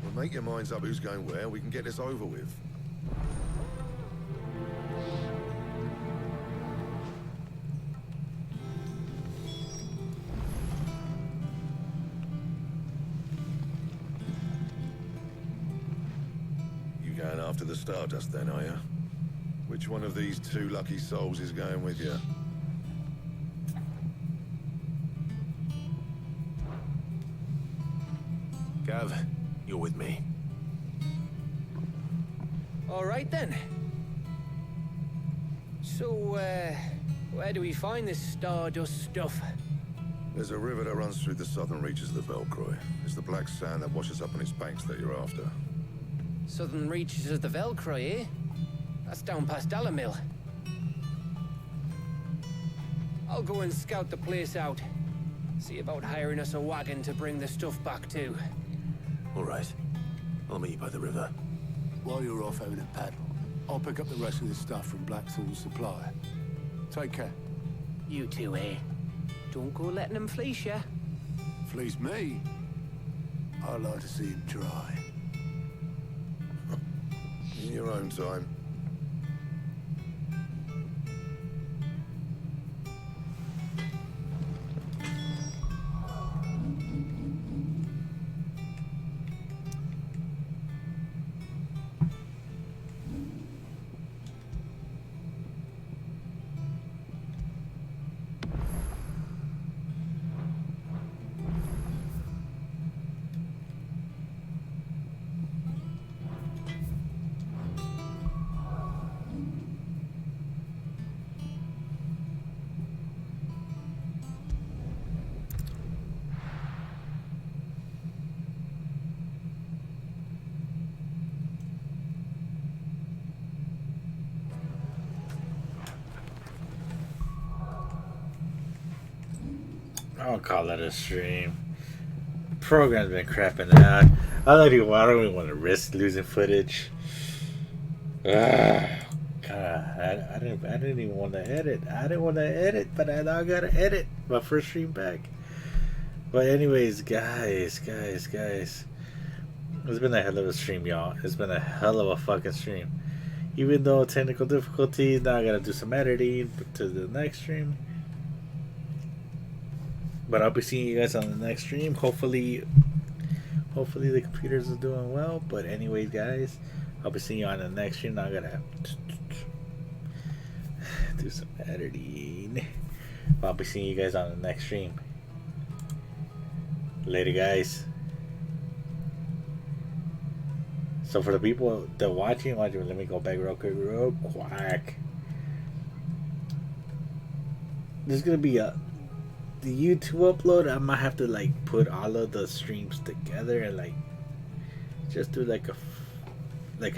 Well, make your minds up who's going where, we can get this over with. after the Stardust then, are you? Which one of these two lucky souls is going with you? Gav, you're with me. All right then. So, where do we find this Stardust stuff? There's a river that runs through the southern reaches of the Velcroy. It's the black sand that washes up on its banks that you're after. Southern reaches of the Velcroy, eh? That's down past Dalamil. I'll go and scout the place out. See about hiring us a wagon to bring the stuff back to. All right. I'll meet you by the river. While you're off having a paddle, I'll pick up the rest of the stuff from Blackthorn's supply. Take care. You too, eh? Don't go letting them fleece ya. Fleece me? I like to see him try. In your own time. I don't call that a stream. Program's been crapping out. I don't even want to risk losing footage. God, I didn't even want to edit. I didn't want to edit, but I now gotta edit my first stream back. But anyways, guys, it's been a hell of a stream, y'all. It's been a hell of a fucking stream. Even though technical difficulties, now I gotta do some editing to the next stream. But I'll be seeing you guys on the next stream. Hopefully the computers are doing well. But anyways, guys, I'll be seeing you on the next stream. Now I gotta do some editing. But I'll be seeing you guys on the next stream. Later, guys. So for the people that are watching, let me go back real quick. There's gonna be the YouTube upload. I might have to like put all of the streams together and like just do like a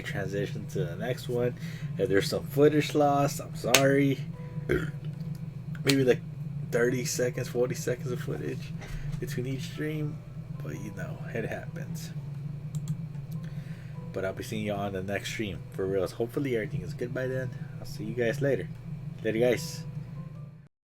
transition to the next one. If there's some footage lost, I'm sorry. Maybe like 30 seconds, 40 seconds of footage between each stream, but you know, it happens. But I'll be seeing you on the next stream for reals. Hopefully everything is good by then. I'll see you guys later. Later, guys.